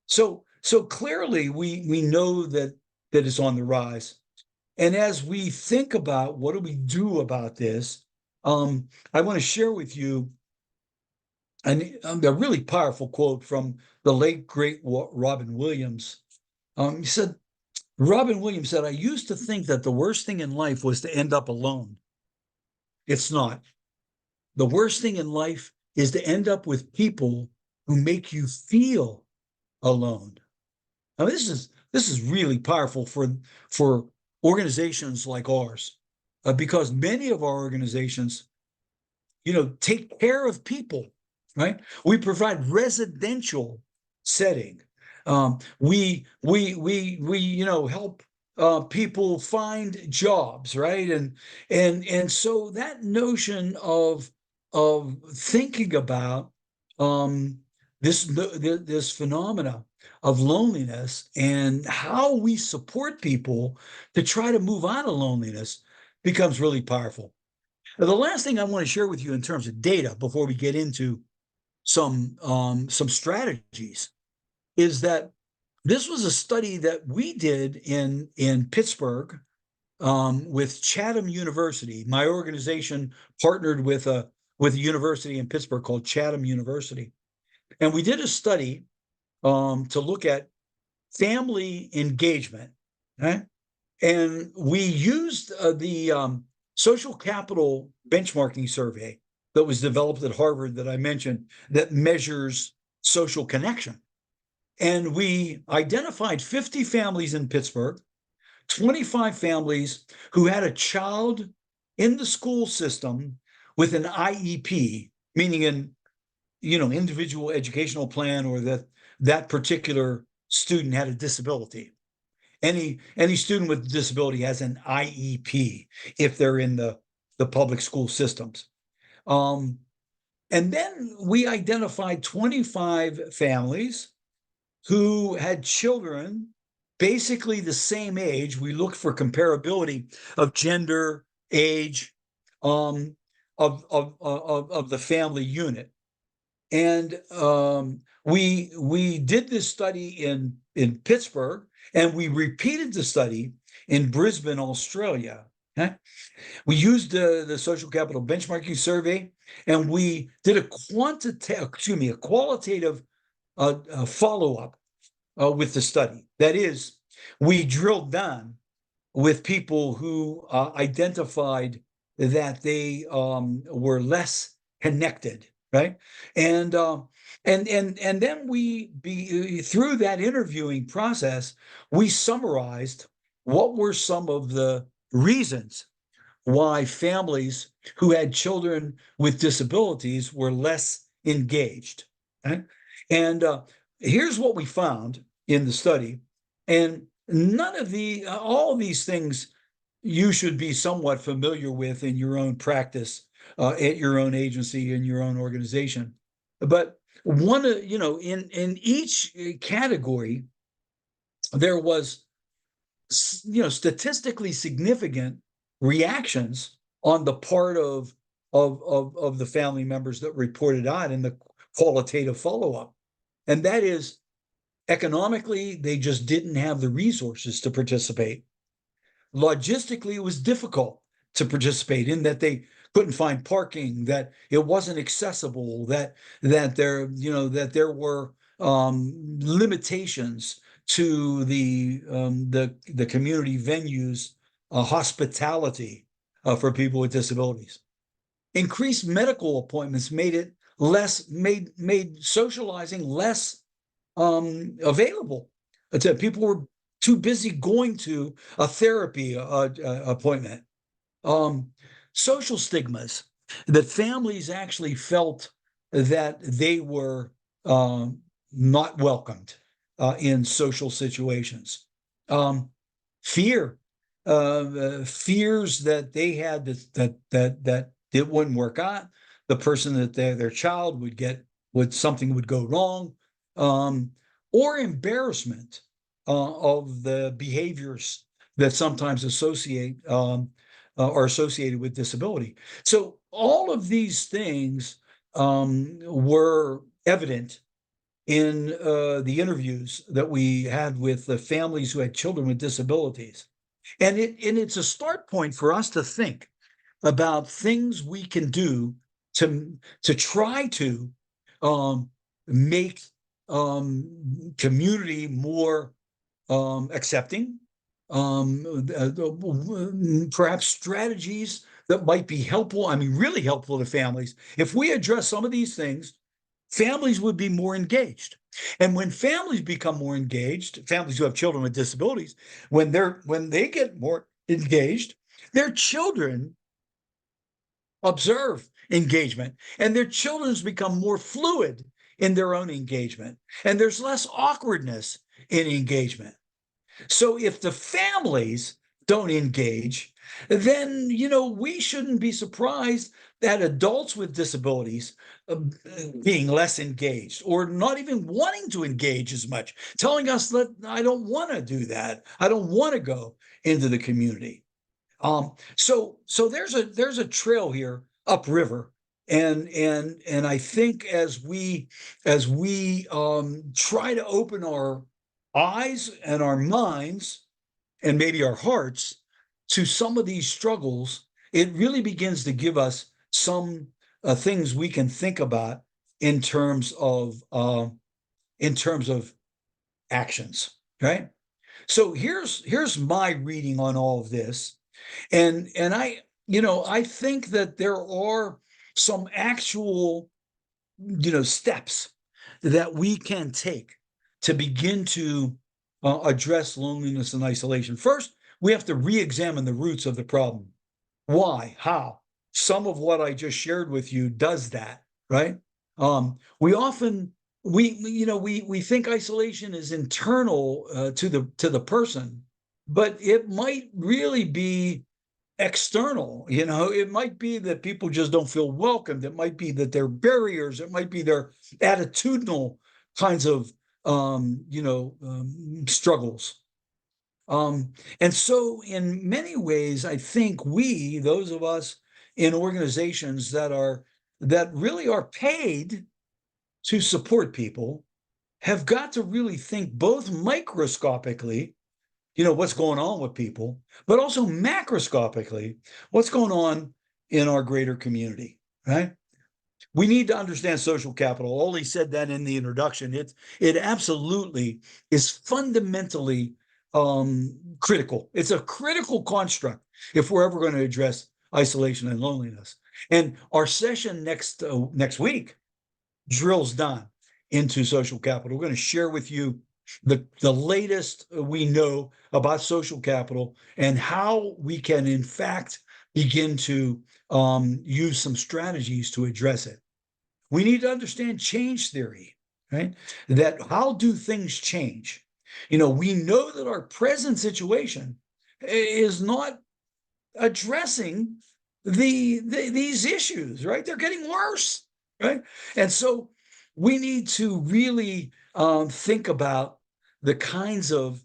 So clearly we know that it's on the rise. And as we think about what do we do about this, I want to share with you a really powerful quote from the late great Robin Williams. He said, Robin Williams said, "I used to think that the worst thing in life was to end up alone. It's not. The worst thing in life is to end up with people who make you feel alone." Now, this is really powerful for organizations like ours, because many of our organizations, take care of people, right? We provide residential setting. We help people find jobs, right? And so that notion of thinking about this phenomena of loneliness and how we support people to try to move out of loneliness becomes really powerful. Now, the last thing I want to share with you in terms of data before we get into some strategies is that this was a study that we did in Pittsburgh with Chatham University. My organization partnered with a university in Pittsburgh called Chatham University, and we did a study to look at family engagement, right? And we used the social capital benchmarking survey that was developed at Harvard that I mentioned that measures social connection. And we identified 50 families in Pittsburgh, 25 families who had a child in the school system with an IEP, meaning an individual educational plan, or that particular student had a disability. Any student with a disability has an IEP if they're in the public school systems. And then we identified 25 families who had children basically the same age. We looked for comparability of gender, age, of the family unit. And we did this study in Pittsburgh, and we repeated the study in Brisbane, Australia. Okay? We used the social capital benchmarking survey, and we did a qualitative follow-up with the study. That is, we drilled down with people who identified that they were less connected, right? And then through that interviewing process, we summarized what were some of the reasons why families who had children with disabilities were less engaged. Right? And here's what we found in the study. And all of these things you should be somewhat familiar with in your own practice, at your own agency, in your own organization. But in each category, there was, statistically significant reactions on the part of the family members that reported out in the qualitative follow-up. And that is, economically, they just didn't have the resources to participate. Logistically, it was difficult to participate in that they couldn't find parking, that it wasn't accessible, that there were limitations to the community venues, hospitality for people with disabilities. Increased medical appointments made socializing less available. People were too busy going to a therapy appointment. Social stigmas. that families actually felt that they were not welcomed in social situations. Um, fear, fears that they had that it wouldn't work out. The person that their child would get something would go wrong, um, or embarrassment of the behaviors that sometimes are associated with disability. So all of these things were evident in the interviews that we had with the families who had children with disabilities. And it's a start point for us to think about things we can do to try to make community more accepting, perhaps strategies that might be helpful. I mean, really helpful to families. If we address some of these things, families would be more engaged. And when families become more engaged, families who have children with disabilities, when they get more engaged, their children observe engagement and their children become more fluid in their own engagement. And there's less awkwardness in engagement. So if the families don't engage, then we shouldn't be surprised that adults with disabilities being less engaged or not even wanting to engage as much, telling us that I don't want to do that. I don't want to go into the community. So there's a trail here upriver, and I think as we try to open our eyes and our minds and maybe our hearts to some of these struggles, it really begins to give us some things we can think about in terms of actions, right? So here's my reading on all of this, and I think that there are some actual steps that we can take to begin to address loneliness and isolation. First, we have to re-examine the roots of the problem. Why? How? Some of what I just shared with you does that, right? We often we think isolation is internal to the person, but it might really be external. It might be that people just don't feel welcomed. It might be that there are barriers. It might be their attitudinal kinds of struggles. And so in many ways, I think those of us in organizations that really are paid to support people, have got to really think both microscopically, what's going on with people, but also macroscopically, what's going on in our greater community, right? We need to understand social capital. Oli said that in the introduction. It absolutely is fundamentally critical. It's a critical construct if we're ever going to address isolation and loneliness. And our session next week drills down into social capital. We're going to share with you the latest we know about social capital and how we can, in fact, begin to use some strategies to address it. We need to understand change theory, right? That how do things change? We know that our present situation is not addressing these issues, right? They're getting worse, right? And so we need to really think about the kinds of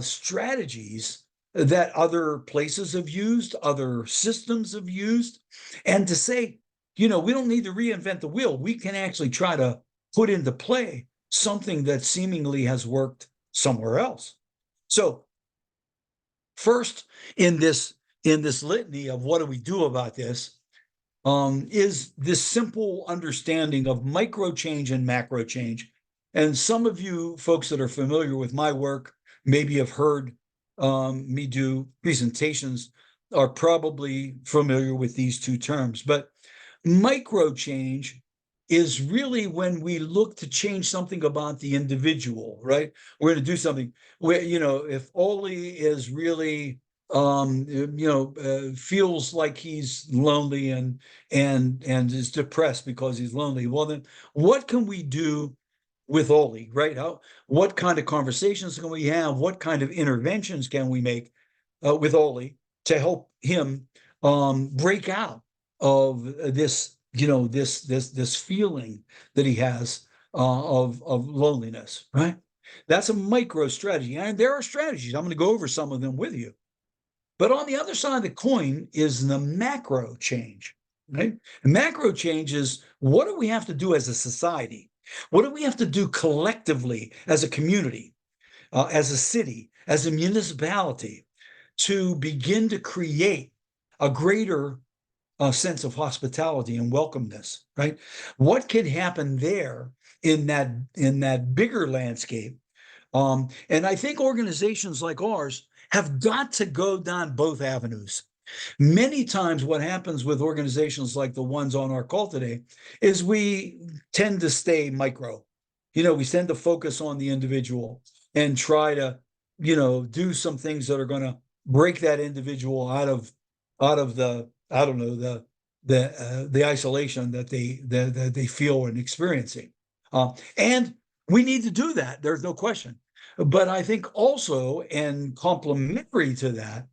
strategies that other places have used, other systems have used, and to say, we don't need to reinvent the wheel. We can actually try to put into play something that seemingly has worked somewhere else. So first in this litany of what do we do about this, is this simple understanding of micro change and macro change. And some of you folks that are familiar with my work maybe have heard me do presentations, are probably familiar with these two terms. But micro change is really when we look to change something about the individual, right? We're going to do something where, if Oli is really feels like he's lonely and is depressed because he's lonely. Well, then what can we do with Oli, right? What kind of conversations can we have? What kind of interventions can we make with Oli to help him break out of this, this feeling that he has of loneliness, right? That's a micro strategy, and there are strategies. I'm going to go over some of them with you. But on the other side of the coin is the macro change, right? And macro change is, what do we have to do as a society? What do we have to do collectively as a community, as a city, as a municipality to begin to create a greater sense of hospitality and welcomeness, right? What can happen there in that bigger landscape? And I think organizations like ours have got to go down both avenues. Many times, what happens with organizations like the ones on our call today is we tend to stay micro. We tend to focus on the individual and try to, do some things that are going to break that individual out of the, I don't know, the isolation that they feel and experiencing. And we need to do that. There's no question. But I think also, and complementary to that,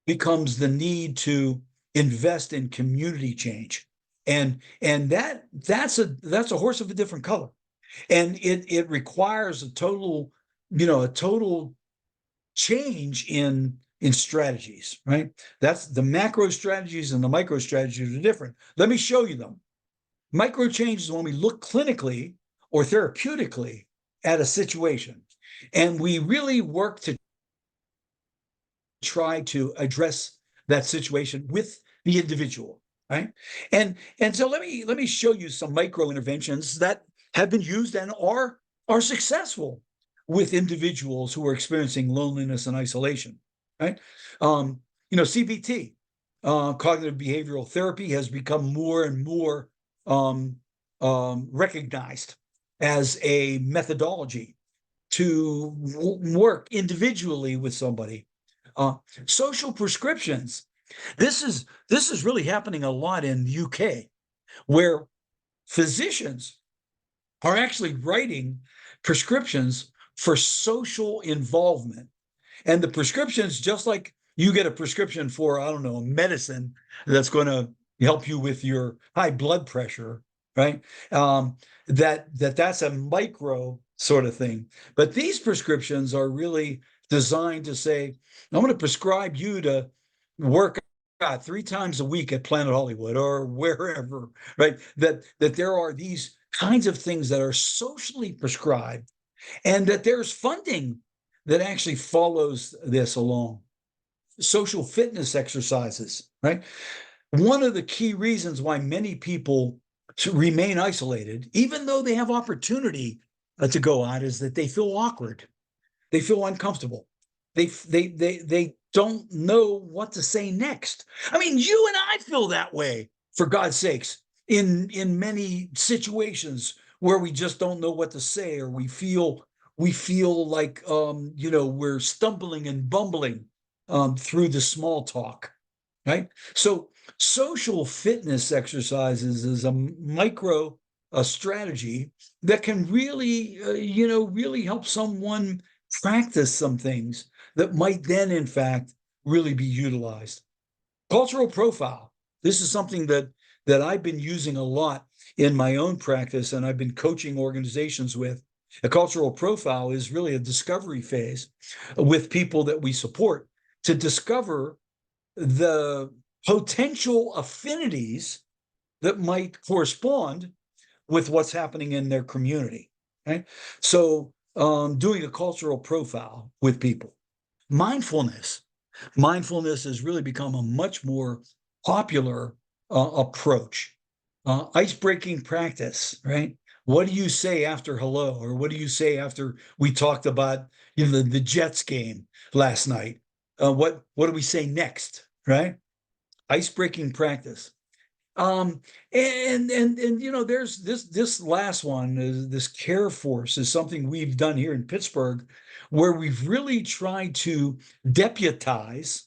becomes the need to invest in community change. And that's a horse of a different color. And it requires a total change in strategies, right? That's the macro strategies and the micro strategies are different. Let me show you them. Micro change is when we look clinically or therapeutically at a situation, and we really work to try to address that situation with the individual, right? And so let me show you some micro interventions that have been used and are successful with individuals who are experiencing loneliness and isolation, right? CBT, cognitive behavioral therapy, has become more and more recognized as a methodology to work individually with somebody. Social prescriptions. This is really happening a lot in the UK, where physicians are actually writing prescriptions for social involvement. And the prescriptions, just like you get a prescription for, I don't know, a medicine that's going to help you with your high blood pressure, right? That's a micro sort of thing. But these prescriptions are really designed to say, I'm going to prescribe you to work out 3 times a week at Planet Hollywood or wherever, right? That there are these kinds of things that are socially prescribed, and that there's funding that actually follows this along. Social fitness exercises, right? One of the key reasons why many people remain isolated, even though they have opportunity to go out, is that they feel awkward. They feel uncomfortable. They don't know what to say next. I mean, you and I feel that way, for God's sakes, in many situations where we just don't know what to say, or we feel like we're stumbling and bumbling through the small talk, right? So social fitness exercises is a micro strategy that can really really help someone practice some things that might then in fact really be utilized. Cultural profile. This is something that I've been using a lot in my own practice, and I've been coaching organizations with. A cultural profile is really a discovery phase with people that we support to discover the potential affinities that might correspond with what's happening in their community. Right? So, doing a cultural profile with people. Mindfulness. Mindfulness has really become a much more popular approach. Ice-breaking practice, right? What do you say after hello? Or what do you say after we talked about the Jets game last night? What do we say next, right? Ice-breaking practice. And there's this last one, this care force, is something we've done here in Pittsburgh, where we've really tried to deputize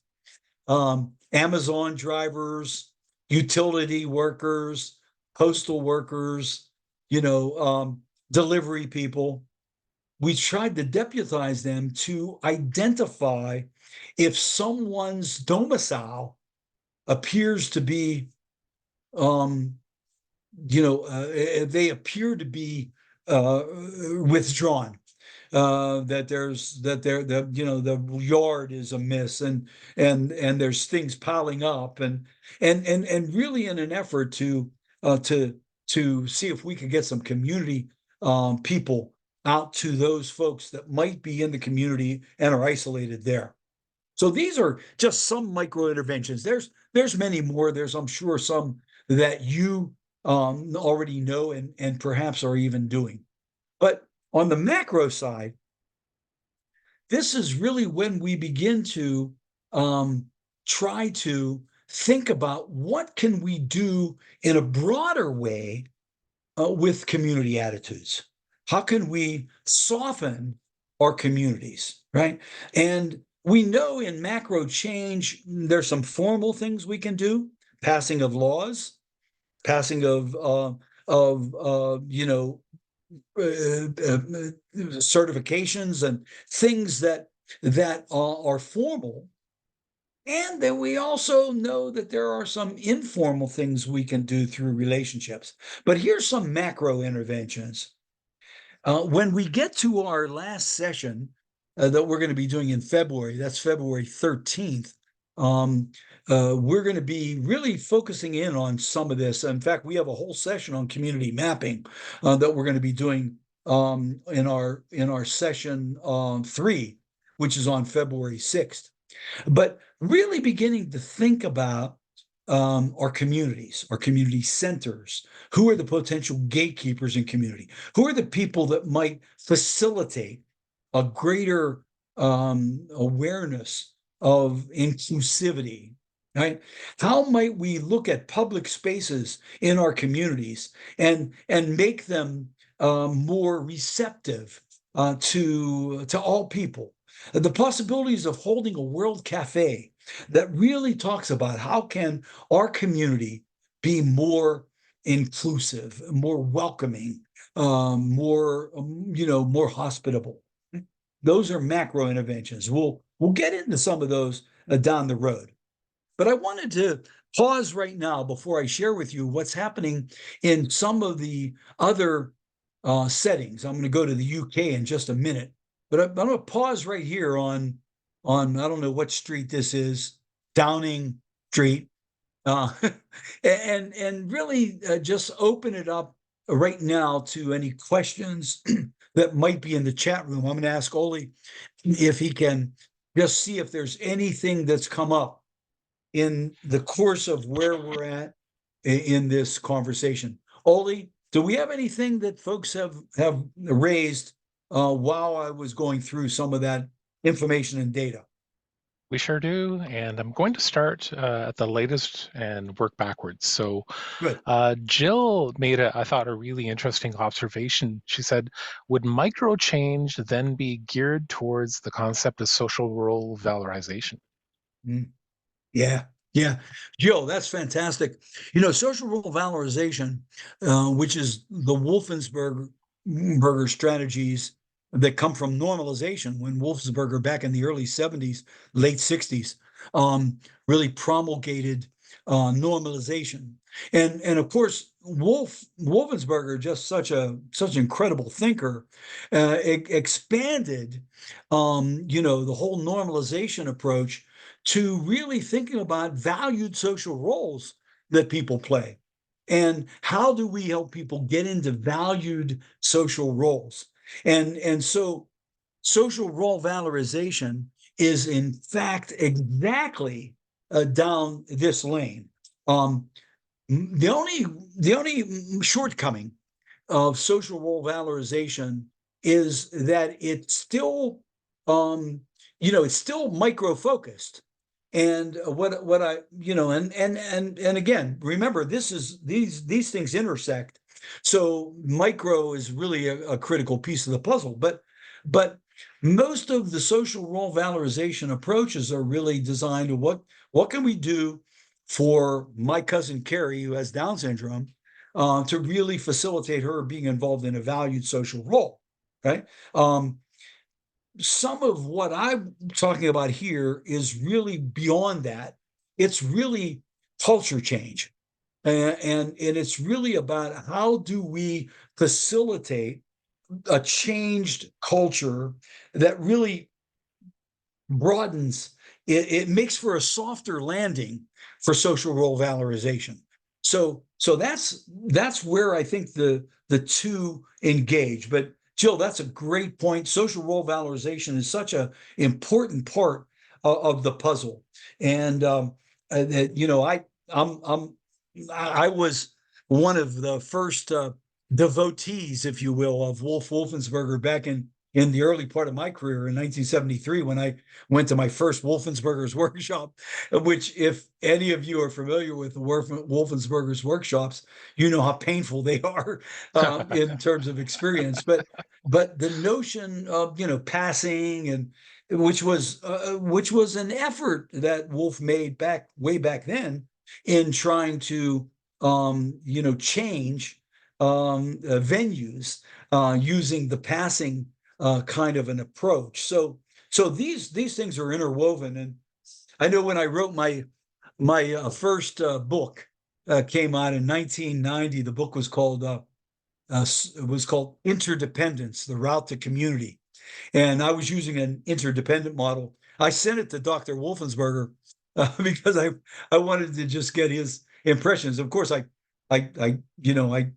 Amazon drivers, utility workers, postal workers, delivery people. We tried to deputize them to identify if someone's domicile appears to be, they appear to be withdrawn, the yard is amiss, and there's things piling up, and really in an effort to see if we could get some community people out to those folks that might be in the community and are isolated there. So these are just some micro interventions. There's many more. There's, I'm sure, some that you already know and perhaps are even doing. But on the macro side, this is really when we begin to try to think about what can we do in a broader way with community attitudes. How can we soften our communities, right? And we know in macro change, there's some formal things we can do: passing of laws, passing of certifications and things that are formal. And then we also know that there are some informal things we can do through relationships. But here's some macro interventions. When we get to our last session that we're going to be doing in February, that's February 13th, we're going to be really focusing in on some of this. In fact, we have a whole session on community mapping that we're going to be doing in our session 3, which is on February 6th. But really beginning to think about our communities, our community centers. Who are the potential gatekeepers in community? Who are the people that might facilitate a greater awareness of inclusivity, right? How might we look at public spaces in our communities and make them more receptive to all people? The possibilities of holding a World Cafe that really talks about how can our community be more inclusive, more welcoming, more hospitable. Those are macro interventions. We'll get into some of those down the road. But I wanted to pause right now before I share with you what's happening in some of the other settings. I'm going to go to the UK in just a minute, but I'm going to pause right here on I don't know what street this is, Downing Street, uh, and really just open it up right now to any questions that might be in the chat room. I'm going to ask Oli if he can just see if there's anything that's come up in the course of where we're at in this conversation. Oli, do we have anything that folks have raised while I was going through some of that information and data? We sure do. And I'm going to start at the latest and work backwards. So Good. Jill made I thought, a really interesting observation. She said, would micro change then be geared towards the concept of social role valorization? Mm. Yeah, yeah. Joe, that's fantastic. Social role valorization, which is the Wolfensberger strategies that come from normalization, when Wolfensberger back in the early 70s, late 60s, really promulgated normalization. And of course, Wolfensberger, just such an incredible thinker, expanded the whole normalization approach to really thinking about valued social roles that people play. And how do we help people get into valued social roles? And so social role valorization is in fact exactly down this lane. The only shortcoming of social role valorization is that it's still it's still micro focused. And what I and again, remember, these things intersect. So micro is really a critical piece of the puzzle. But Most of the social role valorization approaches are really designed to what can we do for my cousin Carrie, who has Down syndrome, to really facilitate her being involved in a valued social role, right? Some of what I'm talking about here is really beyond that. It's really culture change. And it's really about how do we facilitate a changed culture that really broadens it makes for a softer landing for social role valorization. So that's where I think the two engage. But Jill, that's a great point. Social role valorization is such a important part of the puzzle. And you know, I'm I was one of the first devotees, if you will, of Wolf Wolfensberger back in the early part of my career in 1973 when I went to my first Wolfensberger's workshop, which, if any of you are familiar with the Wolfensberger's workshops, you know how painful they are in terms of experience. But the notion of passing and which was an effort that Wolf made back way back then in trying to change venues using the passing kind of an approach. So these things are interwoven. And I know when I wrote my first book, came out in 1990. The book was called Interdependence: The Route to Community, and I was using an interdependent model. I sent it to Dr. Wolfensberger because I wanted to just get his impressions. Of course, I you know I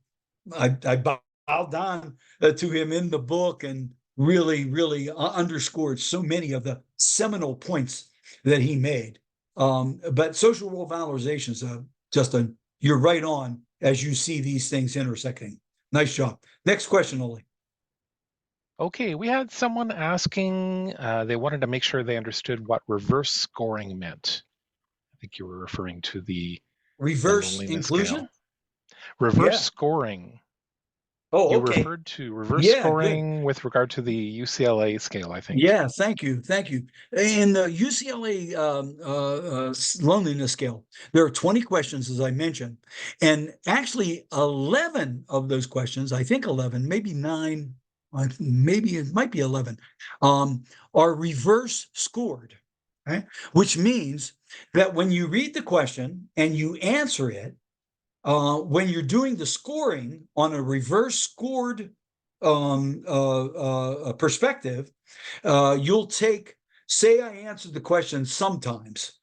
bowed down to him in the book and really underscored so many of the seminal points that he made. But social role valorization is just a you're right on as you see these things intersecting. Nice job. Next question, Oli. Okay, we had someone asking, they wanted to make sure they understood what reverse scoring meant. I think you were referring to the Reverse loneliness scale. inclusion? Reverse Yeah. scoring. Oh, You okay. referred to reverse Yeah, good. scoring with regard to the UCLA scale, I think. Yeah, thank you. Thank you. In the UCLA loneliness scale, there are 20 questions, as I mentioned. And actually, 11 of those questions, I think 11, maybe nine, maybe it might be 11, are reverse scored, right? Which means that when you read the question and you answer it, when you're doing the scoring on a reverse scored perspective, you'll take, say, I answered the question sometimes,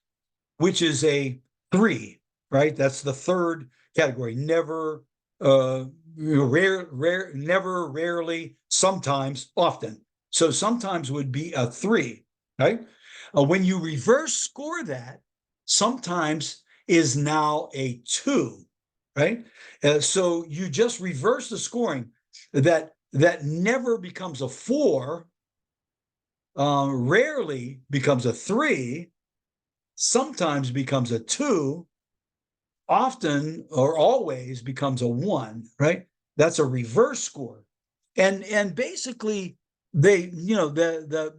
which is a 3, right? That's the third category. Never, never, rarely, sometimes, often. So sometimes would be a 3, right? When you reverse score that, sometimes is now a 2, right? So you just reverse the scoring. That never becomes a 4, rarely becomes a 3, sometimes becomes a 2, often or always becomes a 1, right? That's a reverse score. And basically they, the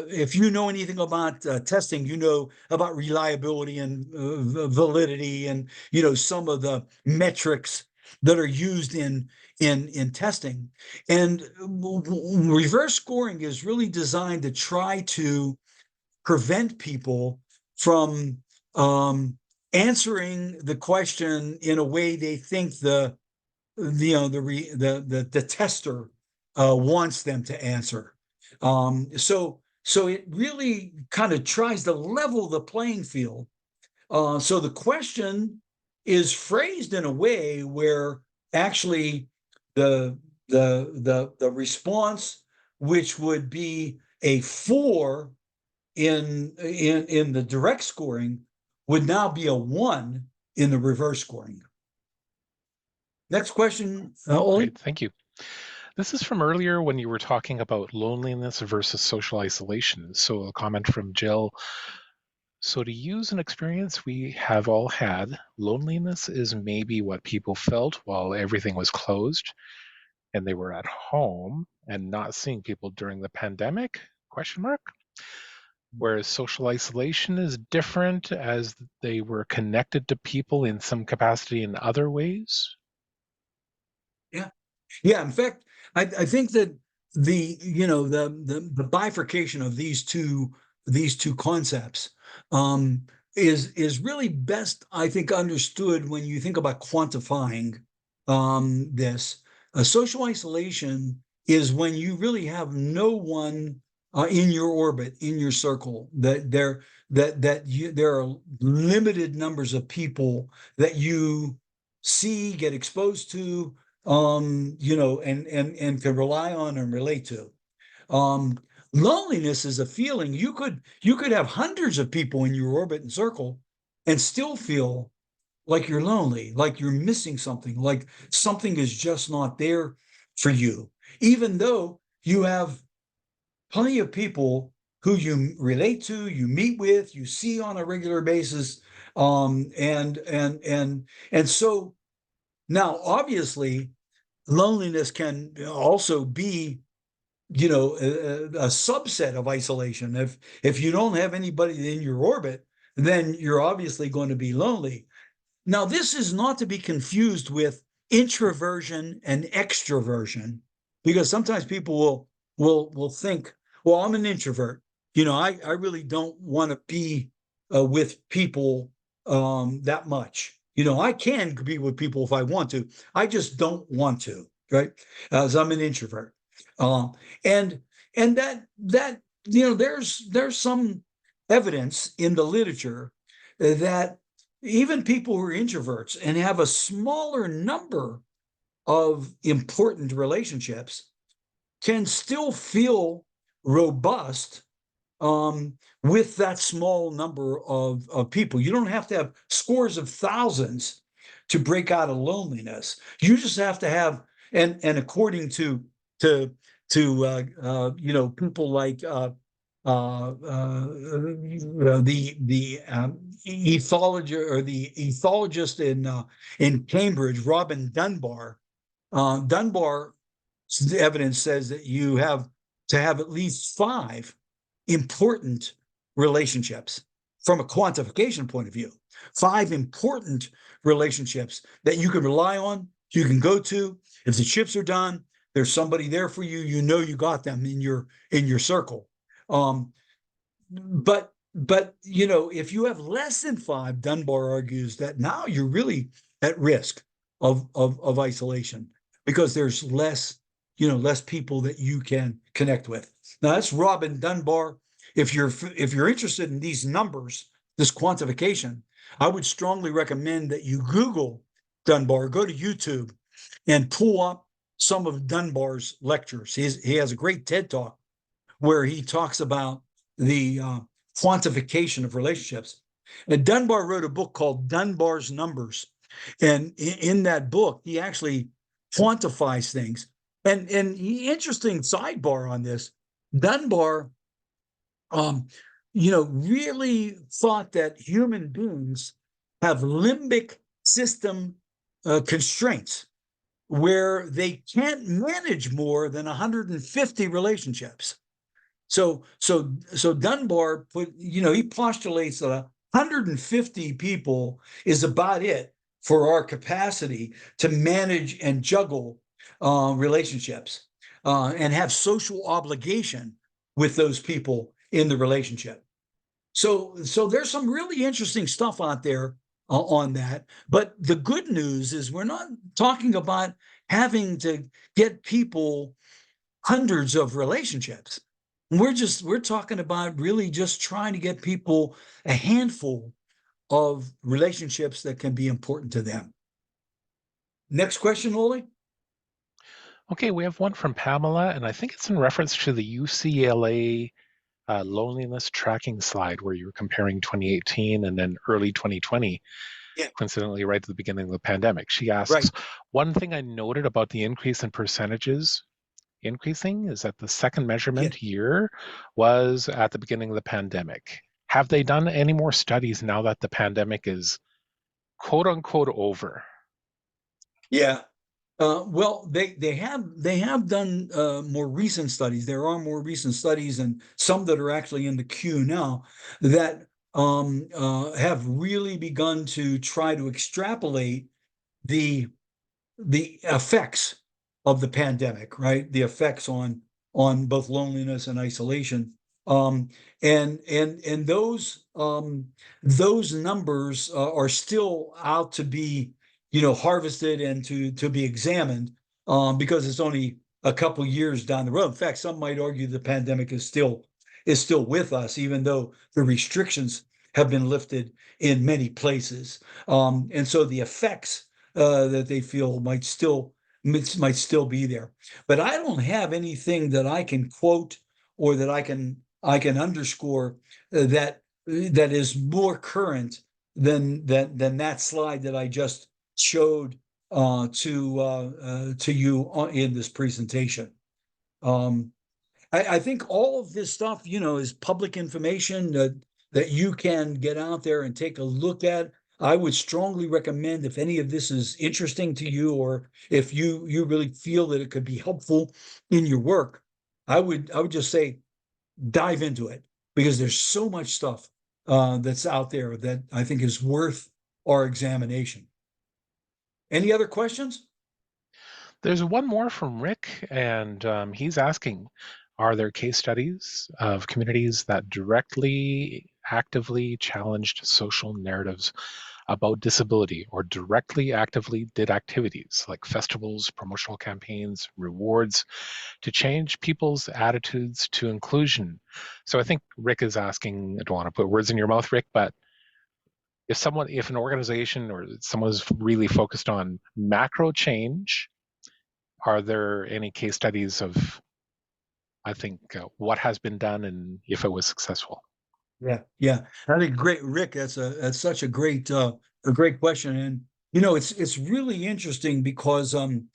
if you know anything about testing, you know about reliability and validity and some of the metrics that are used in testing. And reverse scoring is really designed to try to prevent people from answering the question in a way they think the tester wants them to answer. So it really kind of tries to level the playing field. So the question is phrased in a way where actually the the response, which would be a 4 in the direct scoring, would now be a 1 in the reverse scoring. Next question, Oli. Great, thank you. This is from earlier when you were talking about loneliness versus social isolation. So a comment from Jill. So to use an experience we have all had, loneliness is maybe what people felt while everything was closed. and they were at home and not seeing people during the pandemic? Question mark. Whereas social isolation is different as they were connected to people in some capacity in other ways. Yeah. Yeah. In fact, I think that the bifurcation of these two concepts um, is really best, I think, understood when you think about quantifying this. Social isolation is when you really have no one in your orbit, in your circle, there are limited numbers of people that you see, get exposed to, and can rely on and relate to. Um, Loneliness is a feeling. You could have hundreds of people in your orbit and circle and still feel like you're lonely, like you're missing something, like something is just not there for you, even though you have plenty of people who you relate to, you meet with, you see on a regular basis. And so now obviously loneliness can also be, a subset of isolation. If you don't have anybody in your orbit, then you're obviously going to be lonely. Now, this is not to be confused with introversion and extroversion, because sometimes people will think, well, I'm an introvert. I really don't want to be with people that much. I can be with people if I want to. I just don't want to, right? As I'm an introvert. Um, and and that there's some evidence in the literature that even people who are introverts and have a smaller number of important relationships can still feel robust with that small number of people. You don't have to have scores of thousands to break out of loneliness. You just have to have, and according to people like the ethologist or the ethologist in Cambridge, Robin Dunbar. Dunbar's evidence says that you have to have at least 5 important relationships from a quantification point of view. 5 important relationships that you can rely on, you can go to. If the chips are done, there's somebody there for you. You got them in your circle. Um, but if you have less than 5, Dunbar argues that now you're really at risk of isolation, because there's less people that you can connect with. Now that's Robin Dunbar. If you're interested in these numbers, this quantification, I would strongly recommend that you Google Dunbar, go to YouTube, and pull up some of Dunbar's lectures. He has a great TED talk where he talks about the quantification of relationships. And Dunbar wrote a book called Dunbar's Numbers. And in that book, he actually quantifies things. And interesting sidebar on this, Dunbar, really thought that human beings have limbic system constraints where they can't manage more than 150 relationships. So Dunbar he postulates that 150 people is about it for our capacity to manage and juggle relationships and have social obligation with those people in the relationship. So there's some really interesting stuff out there on that. But the good news is we're not talking about having to get people hundreds of relationships. We're talking about really just trying to get people a handful of relationships that can be important to them. Next question, Loli. Okay, we have one from Pamela, and I think it's in reference to the UCLA loneliness tracking slide where you were comparing 2018 and then early 2020, Yeah, coincidentally, right at the beginning of the pandemic. She right. asks, one thing I noted about the increase in percentages increasing is that the second Yeah. measurement year was at the beginning of the pandemic. Have they done any more studies now that the pandemic is quote unquote over? Yeah. Well, they have done more recent studies. There are more recent studies, and some that are actually in the queue now that have really begun to try to extrapolate the the effects of the pandemic, right? The effects on both loneliness and isolation. Um, and those numbers are still out to be, harvested and to be examined, because it's only a couple years down the road. In fact, some might argue the pandemic is still with us, even though the restrictions have been lifted in many places. And so the effects that they feel might still be there. But I don't have anything that I can quote or that I can underscore that is more current than that slide that I just showed to you in this presentation. Um, I think all of this stuff, is public information that you can get out there and take a look at. I would strongly recommend, if any of this is interesting to you, or if you really feel that it could be helpful in your work, I would just say dive into it, because there's so much stuff that's out there that I think is worth our examination. Any other questions? There's one more from Rick, and he's asking, are there case studies of communities that directly, actively challenged social narratives about disability or directly, actively did activities like festivals, promotional campaigns, rewards to change people's attitudes to inclusion? So I think Rick is asking, I don't want to put words in your mouth, Rick, but if an organization or someone's really focused on macro change, are there any case studies of, I think, what has been done and if it was successful? Yeah, yeah. I think great, Rick. That's such a great question, and it's really interesting because some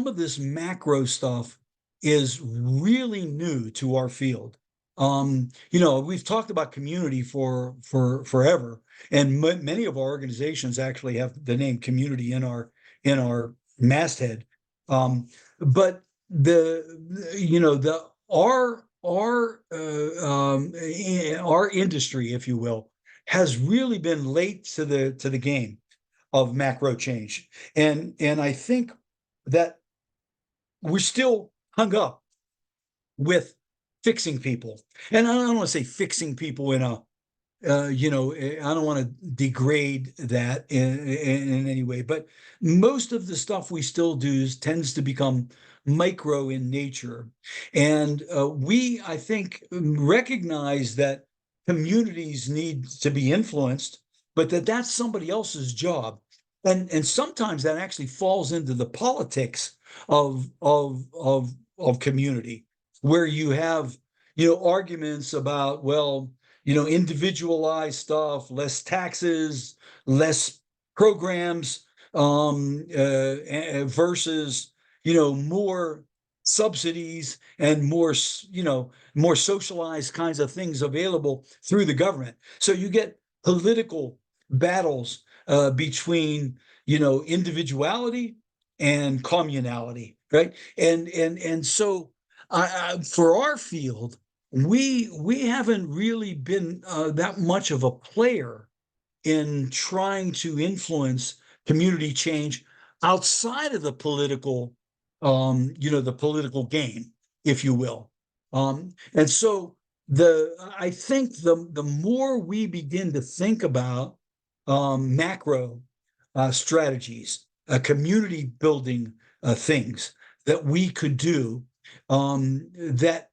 of this macro stuff is really new to our field. We've talked about community for forever, and many of our organizations actually have the name community in our masthead. But the our industry, if you will, has really been late to the game of macro change, and I think that we're still hung up with fixing people, and I don't want to say fixing people I don't want to degrade that in any way, but most of the stuff we still do tends to become micro in nature. And I think, recognize that communities need to be influenced, but that's somebody else's job. And sometimes that actually falls into the politics of community, where you have, arguments about, well, individualized stuff, less taxes, less programs, versus, more subsidies and more socialized kinds of things available through the government. So you get political battles between, individuality and communality, right? And so for our field, we haven't really been that much of a player in trying to influence community change outside of the political game, if you will. And so I think the more we begin to think about macro strategies, community building things that we could do, that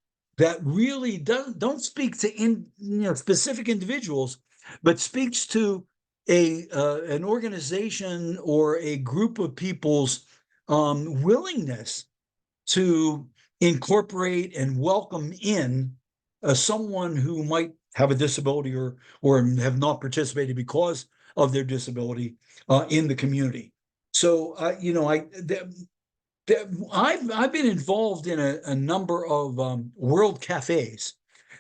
really don't speak to specific individuals, but speaks to an organization or a group of people's willingness to incorporate and welcome in someone who might have a disability or have not participated because of their disability in the community. So I've been involved in a number of world cafes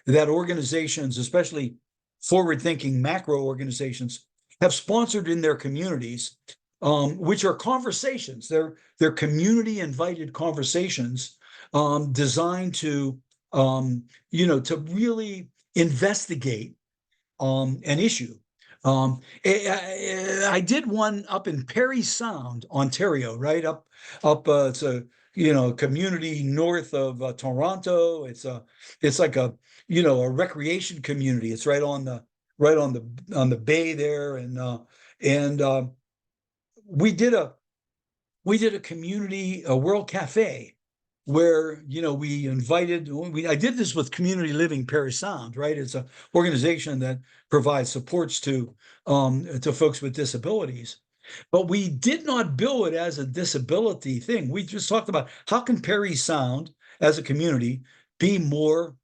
that organizations, especially forward-thinking macro organizations, have sponsored in their communities, which are conversations. They're community invited conversations designed to to really investigate an issue. I did one up in Parry Sound, Ontario, right up. It's a community north of Toronto. It's like a recreation community. It's right on the bay there, and we did a community a World Cafe where we invited I did this with Community Living Paris Sound, right? It's an organization that provides supports to folks with disabilities. But we did not bill it as a disability thing. We just talked about how can Perry Sound as a community be more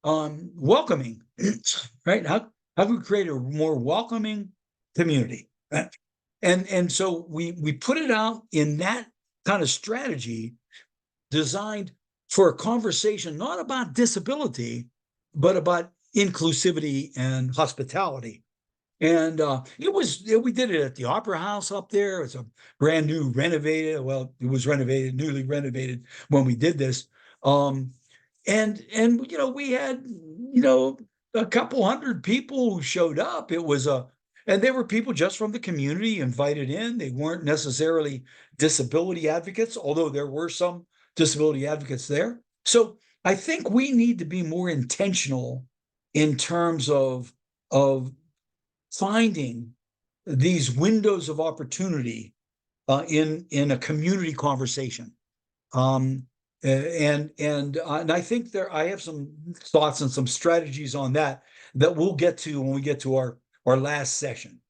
welcoming, right? How can we create a more welcoming community? Right? And so we put it out in that kind of strategy designed for a conversation not about disability, but about inclusivity and hospitality. And we did it at the Opera House up there. It's a brand new renovated. Well, it was renovated, newly renovated when we did this. And we had a couple hundred people who showed up. And they were people just from the community invited in. They weren't necessarily disability advocates, although there were some disability advocates there. So I think we need to be more intentional in terms of finding these windows of opportunity in a community conversation. And I think I have some thoughts and some strategies on that we'll get to when we get to our last session.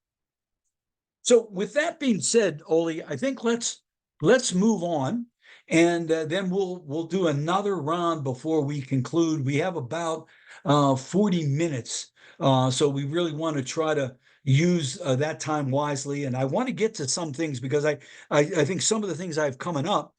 So with that being said, Oli, I think let's move on, and then we'll do another round before we conclude. We have about 40 minutes, so we really want to try to use that time wisely. And I want to get to some things because I think some of the things I've coming up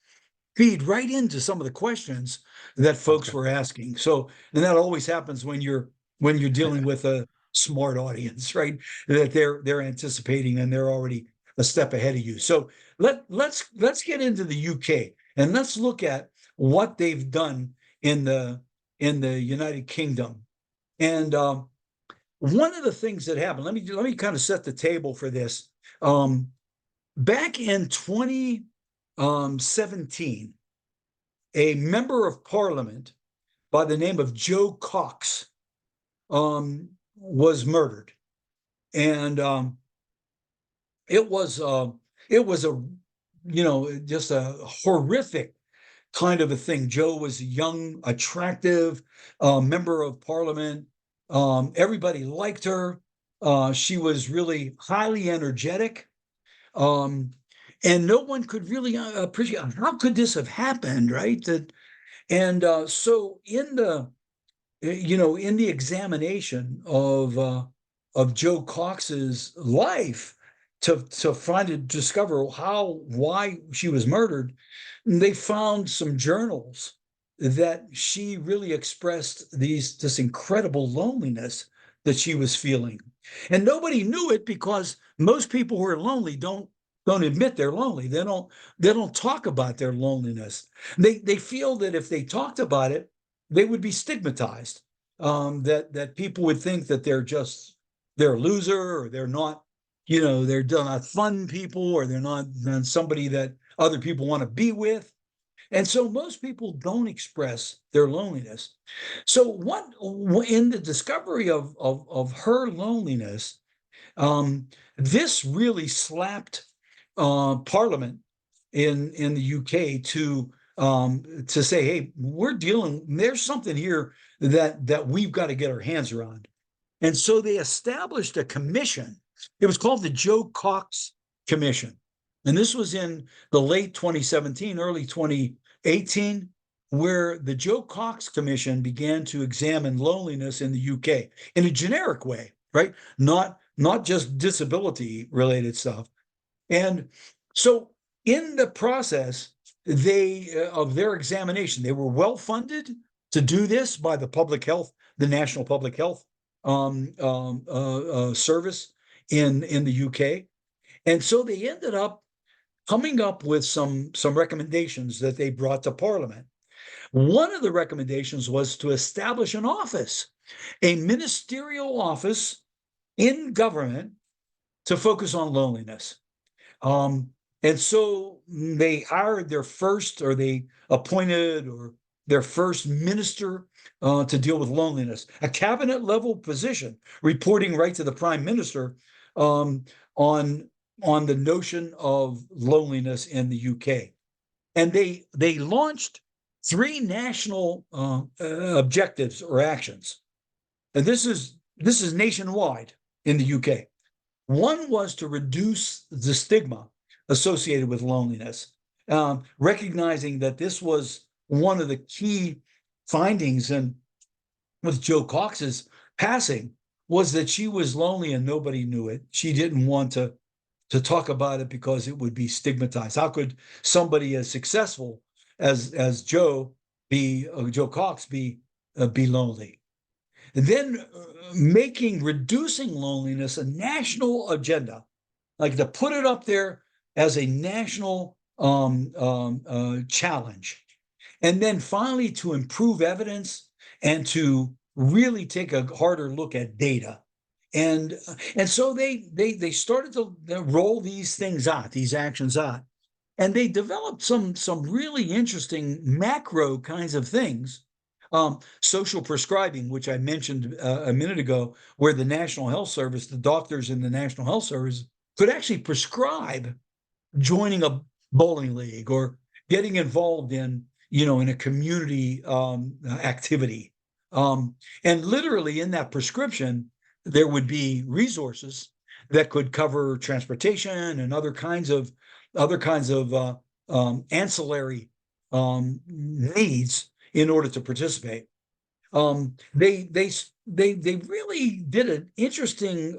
feed right into some of the questions that Sounds folks good. were asking. So, and that always happens when you're dealing with a smart audience, right? That they're anticipating and they're already a step ahead of you. So let's get into the UK and let's look at what they've done in the United Kingdom. And one of the things that happened, let me kind of set the table for this. Back in 2017, a member of parliament by the name of Joe Cox was murdered. And it was a just a horrific kind of a thing. Joe was a young, attractive member of parliament. Everybody liked her. She was really highly energetic. And no one could really appreciate how could this have happened, right? So in the examination of Joe Cox's life to discover why she was murdered, they found some journals that she really expressed this incredible loneliness that she was feeling, and nobody knew it because most people who are lonely don't admit they're lonely. They don't talk about their loneliness. They feel that if they talked about it, they would be stigmatized. That people would think that they're a loser, or they're not, they're not fun people, or they're not somebody that other people want to be with. And so most people don't express their loneliness. So what in the discovery of her loneliness, this really slapped Parliament in the UK to say, hey, there's something here that we've got to get our hands around. And so they established a commission. It was called the Joe Cox Commission. And this was in the late 2017, early 2018, where the Joe Cox Commission began to examine loneliness in the UK in a generic way, right? Not just disability related stuff. And so in the process, of their examination, they were well funded to do this by the National Public Health Service in the UK. And so they ended up coming up with some recommendations that they brought to Parliament. One of the recommendations was to establish an office, a ministerial office in government to focus on loneliness. Um, and so they hired their first, or they appointed, or their first minister to deal with loneliness, a cabinet level position, reporting right to the prime minister um, on the notion of loneliness in the UK. And they launched three national objectives or actions, and this is nationwide in the UK. One was to reduce the stigma associated with loneliness, recognizing that this was one of the key findings. And with Joe Cox's passing, was that she was lonely and nobody knew it. She didn't want to talk about it because it would be stigmatized. How could somebody as successful as Joe Cox be lonely? And then making reducing loneliness a national agenda, like to put it up there as a national challenge. And then finally to improve evidence and to really take a harder look at data. And so they started to roll these things out, these actions out. And they developed some really interesting macro kinds of things. Social prescribing, which I mentioned a minute ago, where the National Health Service, the doctors in the National Health Service, could actually prescribe joining a bowling league or getting involved in a community activity. And literally in that prescription, there would be resources that could cover transportation and other kinds of ancillary needs in order to participate. They really did an interesting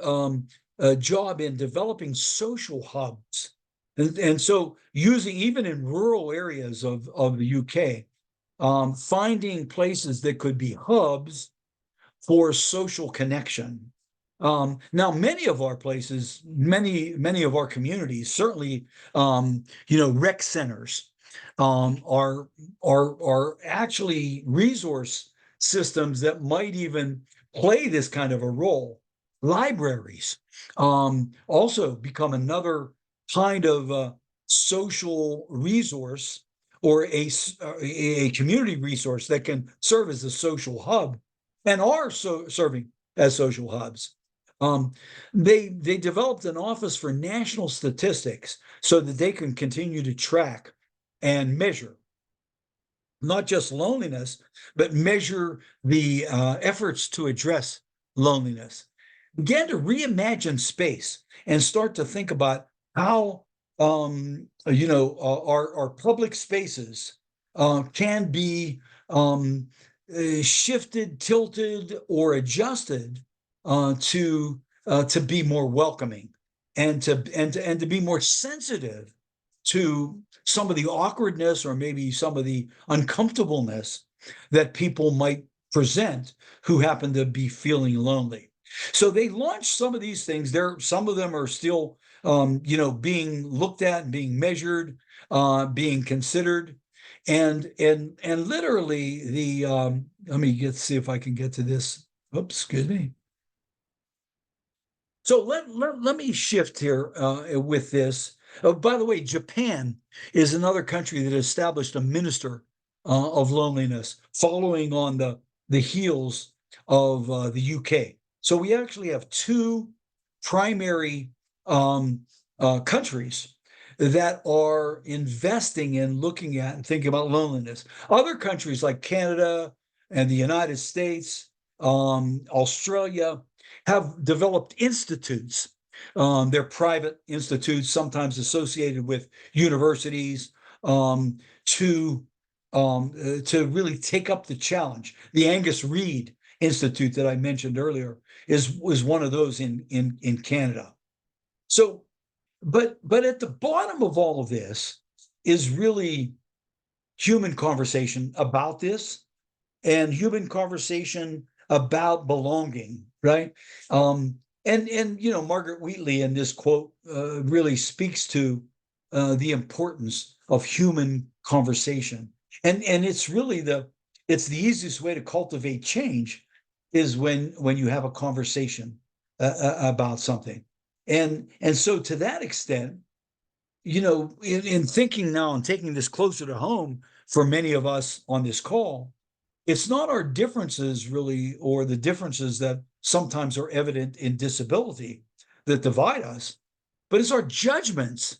job in developing social hubs, and so using, even in rural areas of the UK, finding places that could be hubs for social connection. Now, many of our places, many of our communities, certainly, rec centers are actually resource systems that might even play this kind of a role. Libraries also become another kind of social resource, or a community resource that can serve as a social hub, and are serving as social hubs. Um, they developed an office for national statistics so that they can continue to track and measure not just loneliness, but measure the efforts to address loneliness. Began to reimagine space and start to think about how our public spaces can be shifted, tilted, or adjusted to be more welcoming, and to be more sensitive to some of the awkwardness or maybe some of the uncomfortableness that people might present who happen to be feeling lonely. So they launched some of these things. Some of them are still, being looked at and being measured, being considered, and literally let me see if I can get to this. Oops, excuse me. So let me shift here with this. Oh, by the way, Japan is another country that established a minister of loneliness, following on the heels of the UK. So we actually have two primary countries that are investing in looking at and thinking about loneliness. Other countries like Canada and the United States, Australia, have developed institutes. They're private institutes, sometimes associated with universities, to really take up the challenge. The Angus Reid Institute that I mentioned earlier was one of those in Canada. So, but at the bottom of all of this is really human conversation about this, and human conversation about belonging, right? And Margaret Wheatley in this quote really speaks to the importance of human conversation. And it's really it's the easiest way to cultivate change is when you have a conversation about something. And so to that extent, in thinking now and taking this closer to home for many of us on this call, it's not our differences really, or the differences that sometimes are evident in disability that divide us, but it's our judgments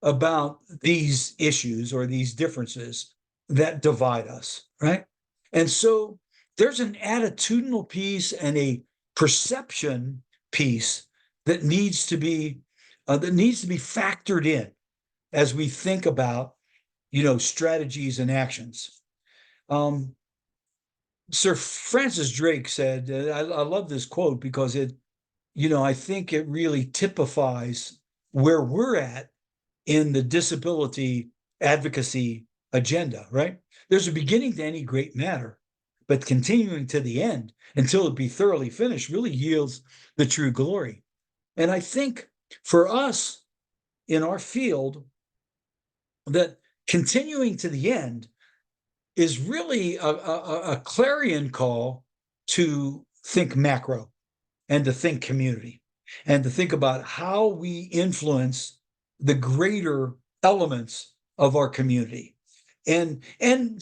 about these issues or these differences that divide us, right? And so there's an attitudinal piece and a perception piece that needs to be factored in as we think about strategies and actions. Sir Francis Drake said, I love this quote because I think it really typifies where we're at in the disability advocacy agenda, right? There's a beginning to any great matter, but continuing to the end until it be thoroughly finished really yields the true glory. And I think for us in our field, that continuing to the end is really a clarion call to think macro and to think community and to think about how we influence the greater elements of our community. And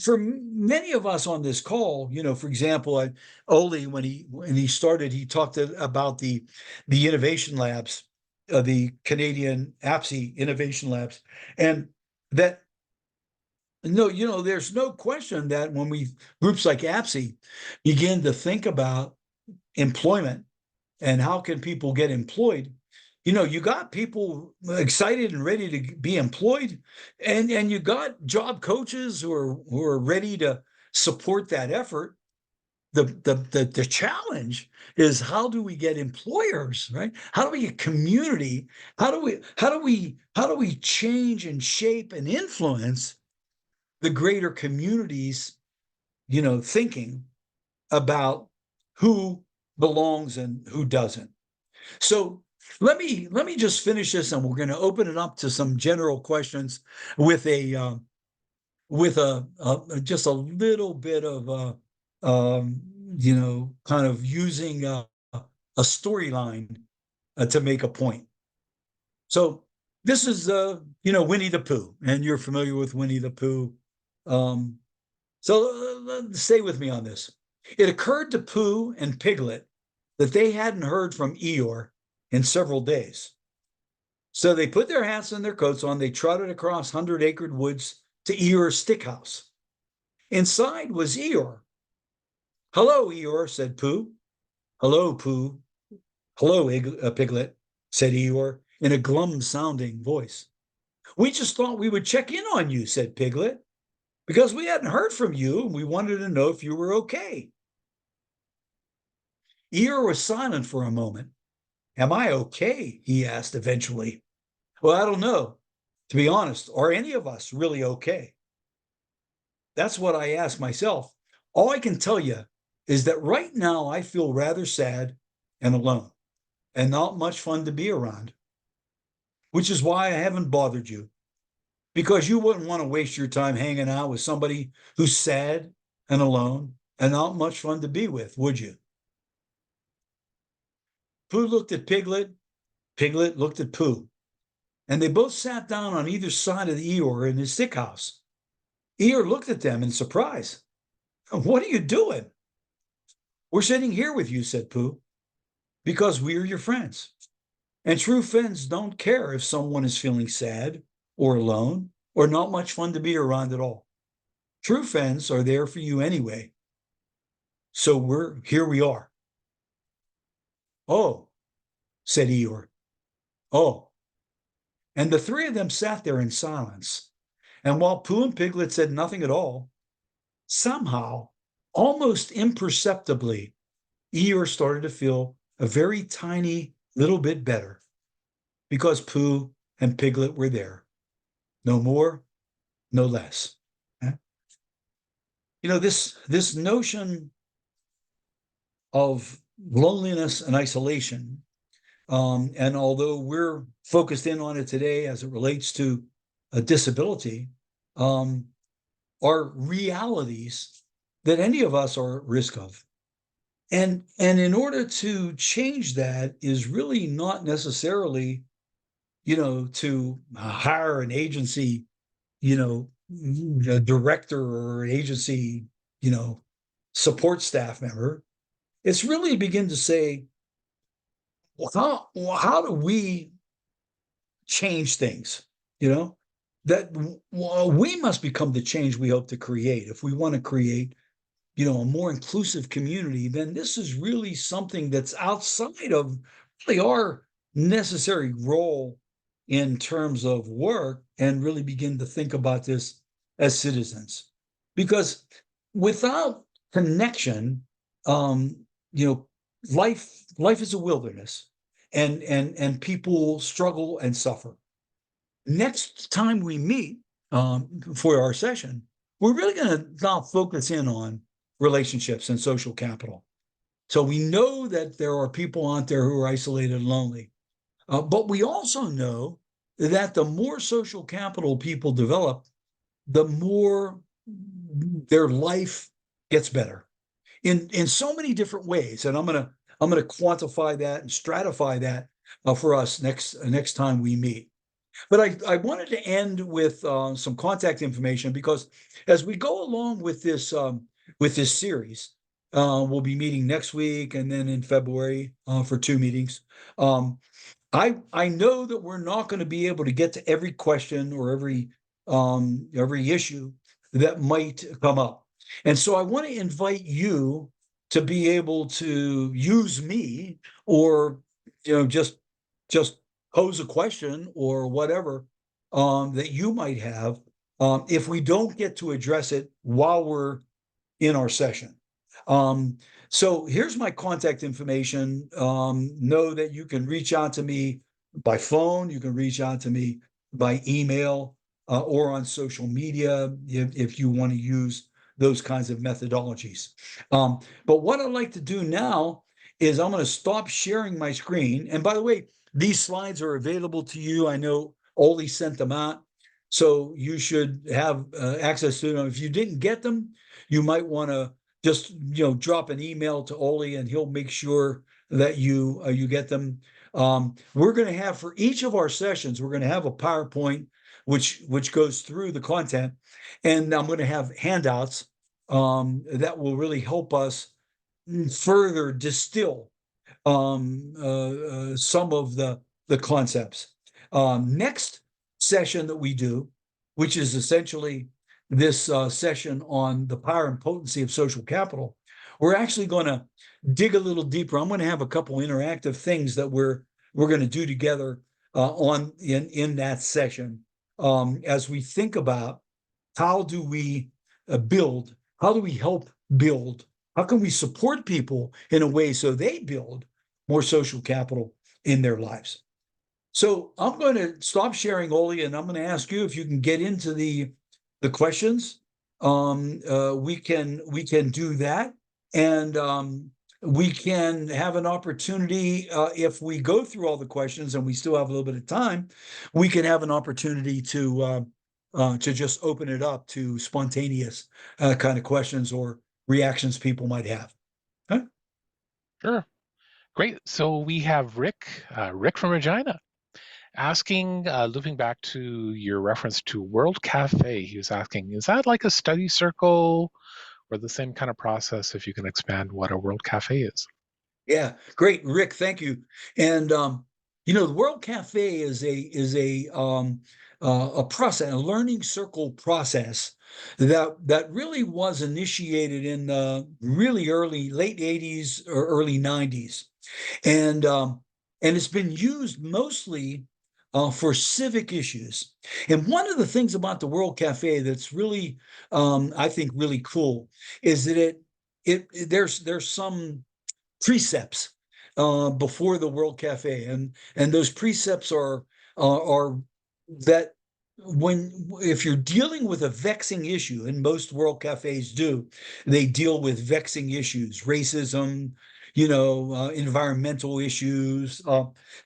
for many of us on this call, for example, Oli, when he started, he talked about the innovation labs, the Canadian APSI innovation labs, and that no, there's no question that when groups like APSI begin to think about employment and how can people get employed, you got people excited and ready to be employed, and you got job coaches who are ready to support that effort. The challenge is, how do we get employers, right? How do we get community? How do we change and shape and influence the greater communities, thinking about who belongs and who doesn't? So let me just finish this, and we're going to open it up to some general questions with just a little bit of kind of using a storyline to make a point. So this is Winnie the Pooh, and you're familiar with Winnie the Pooh. So stay with me on this. It occurred to Pooh and Piglet that they hadn't heard from Eeyore in several days. So they put their hats and their coats on. They trotted across 100-acre woods to Eeyore's stick house. Inside was Eeyore. "Hello, Eeyore," said Pooh. "Hello, Pooh." "Hello, Piglet," said Eeyore in a glum-sounding voice. "We just thought we would check in on you," said Piglet, "because we hadn't heard from you and we wanted to know if you were okay." Eeyore was silent for a moment. "Am I okay?" he asked eventually. "Well, I don't know. To be honest, are any of us really okay? That's what I ask myself. All I can tell you is that right now I feel rather sad and alone and not much fun to be around, which is why I haven't bothered you, because you wouldn't want to waste your time hanging out with somebody who's sad and alone and not much fun to be with, would you?" Pooh looked at Piglet. Piglet looked at Pooh, and they both sat down on either side of the Eeyore in his stick house. Eeyore looked at them in surprise. "What are you doing?" "We're sitting here with you," said Pooh, "because we're your friends. And true friends don't care if someone is feeling sad or alone or not much fun to be around at all. True friends are there for you anyway. So here we are." "Oh," said Eeyore. "Oh." And the three of them sat there in silence. And while Pooh and Piglet said nothing at all, somehow, almost imperceptibly, Eeyore started to feel a very tiny little bit better, because Pooh and Piglet were there. No more, no less. This notion of loneliness and isolation, and although we're focused in on it today as it relates to a disability are realities that any of us are at risk of. And in order to change that is really not necessarily, to hire an agency, a director or an agency, support staff member. It's really begin to say, how do we change things? You know, that we must become the change we hope to create. If we want to create, a more inclusive community, then this is really something that's outside of really our necessary role in terms of work, and really begin to think about this as citizens. Because without connection, um, you know, life is a wilderness, and people struggle and suffer. Next time we meet for our session, we're really going to now focus in on relationships and social capital. So we know that there are people out there who are isolated and lonely, but we also know that the more social capital people develop, the more their life gets better in so many different ways. And I'm gonna quantify that and stratify that for us next time we meet. But I wanted to end with some contact information, because as we go along with this series, we'll be meeting next week and then in February for 2 meetings. I know that we're not going to be able to get to every question or every issue that might come up, and so I want to invite you to be able to use me, or just pose a question or whatever that you might have if we don't get to address it while we're in our session. So here's my contact information. Know that you can reach out to me by phone, you can reach out to me by email, or on social media if you want to use those kinds of methodologies. But what I'd like to do now is I'm going to stop sharing my screen. And by the way, these slides are available to you. I know Oli sent them out, so you should have access to them. If you didn't get them, you might want to just drop an email to Oli, and he'll make sure that you get them. We're going to have, for each of our sessions, we're going to have a PowerPoint which goes through the content, and I'm going to have handouts that will really help us further distill some of the concepts. Next session that we do, which is essentially this session on the power and potency of social capital, we're actually going to dig a little deeper. I'm going to have a couple interactive things that we're going to do together in that session, as we think about how do we build, how do we help build, how can we support people in a way so they build more social capital in their lives. So I'm going to stop sharing, Oli, and I'm going to ask you if you can get into the questions. We can do that, and we can have an opportunity, if we go through all the questions and we still have a little bit of time, we can have an opportunity to just open it up to spontaneous kind of questions or reactions people might have. Huh? Sure. Great. So we have Rick from Regina, asking, looping back to your reference to World Cafe. He was asking, is that like a study circle or the same kind of process? If you can expand what a World Cafe is. Yeah, great, Rick. Thank you. And the World Cafe is a process, a learning circle process that really was initiated in the really late 80s or early 90s, and it's been used mostly for civic issues. And one of the things about the World Cafe that's really, I think, really cool is that there's some precepts before the World Cafe, and those precepts are that if you're dealing with a vexing issue, and most World Cafes do, they deal with vexing issues, racism, environmental issues,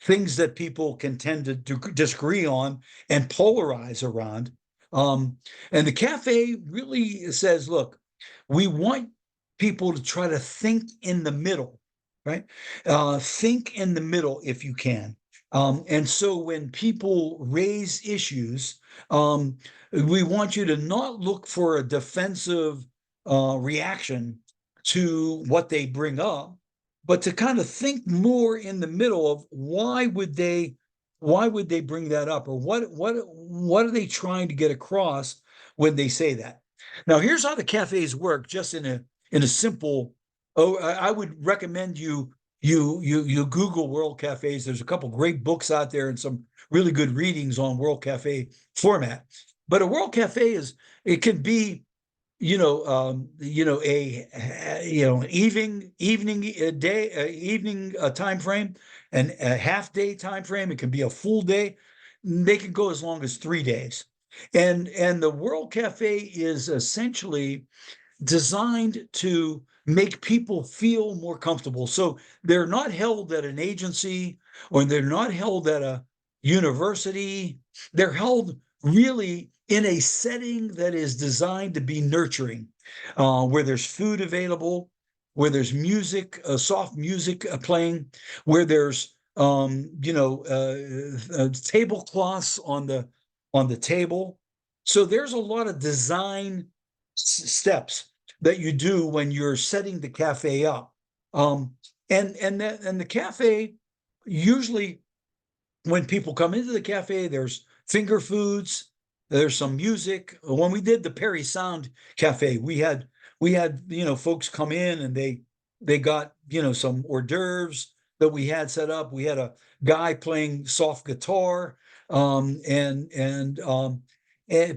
things that people can tend to disagree on and polarize around. And the cafe really says, look, we want people to try to think in the middle, right? Think in the middle if you can. And so when people raise issues, we want you to not look for a defensive reaction to what they bring up, but to kind of think more in the middle of why would they bring that up, or what are they trying to get across when they say that. Now here's how the cafes work, just in a simple. Oh, I would recommend you Google World Cafes. There's a couple great books out there and some really good readings on World Cafe format. But a World Cafe it can be, an evening time frame, and a half day time frame. It can be a full day. They can go as long as 3 days. And the World Cafe is essentially designed to make people feel more comfortable. So they're not held at an agency, or they're not held at a university. They're held really in a setting that is designed to be nurturing, where there's food available, where there's music, soft music playing, where there's tablecloths on the table. So there's a lot of design steps that you do when you're setting the cafe up. And the cafe, usually when people come into the cafe, there's finger foods, there's some music. When we did the Perry Sound Cafe, we had folks come in, and they got some hors d'oeuvres that we had set up. We had a guy playing soft guitar, and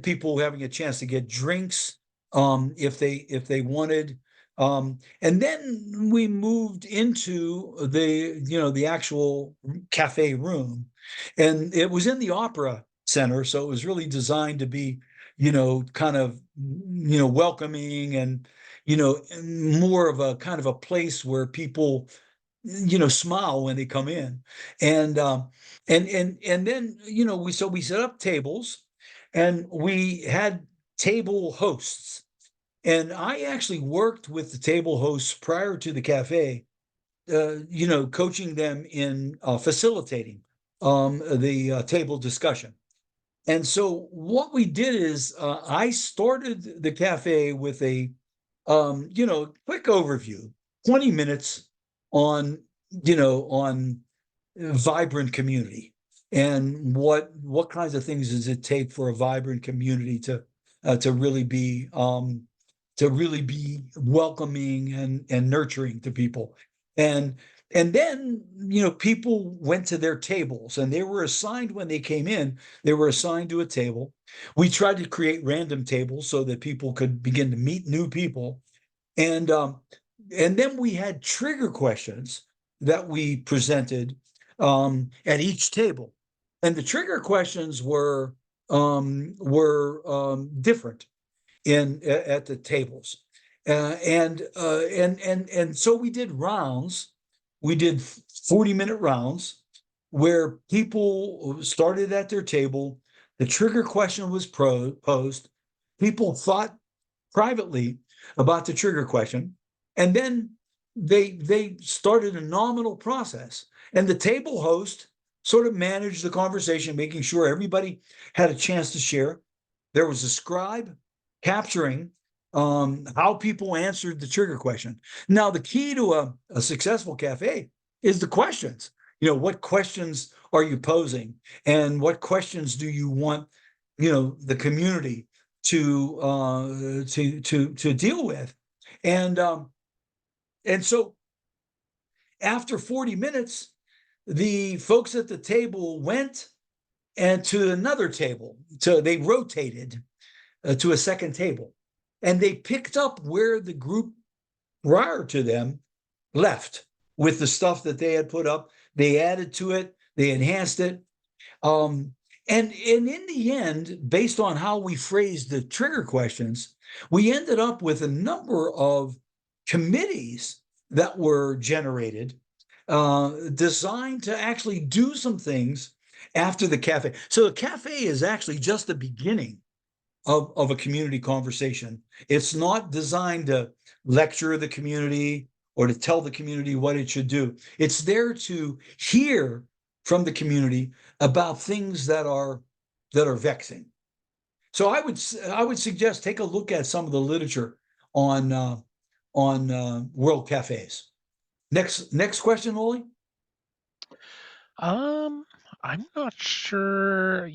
people having a chance to get drinks, if they wanted. And then we moved into the actual cafe room, and it was in the Opera Center, so it was really designed to be, kind of, welcoming, and more of a kind of a place where people smile when they come in. And then we set up tables, and we had table hosts. And I actually worked with the table hosts prior to the cafe, coaching them in facilitating the table discussion. And so what we did is, I started the cafe with a quick overview, 20 minutes on on vibrant community, and what kinds of things does it take for a vibrant community to really be welcoming and nurturing to people. And then people went to their tables, and they were assigned, when they came in, they were assigned to a table. We tried to create random tables so that people could begin to meet new people. And then we had trigger questions that we presented at each table. And the trigger questions were different at the tables. And so we did rounds. We did 40-minute rounds where people started at their table. The trigger question was posed. People thought privately about the trigger question, and then they started a nominal process. And the table host sort of managed the conversation, making sure everybody had a chance to share. There was a scribe capturing how people answered the trigger question. Now, the key to a successful cafe is the questions. What questions are you posing, and what questions do you want the community to deal with? And so after 40 minutes, the folks at the table went and to another table. So they rotated to a second table, and they picked up where the group prior to them left with the stuff that they had put up. They added to it, they enhanced it. And in the end, based on how we phrased the trigger questions, we ended up with a number of committees that were generated, designed to actually do some things after the cafe. So the cafe is actually just the beginning of a community conversation. It's not designed to lecture the community or to tell the community what it should do. It's there to hear from the community about things that are vexing. So I would suggest take a look at some of the literature on world cafes. Next question, Oli. Um, I'm not sure.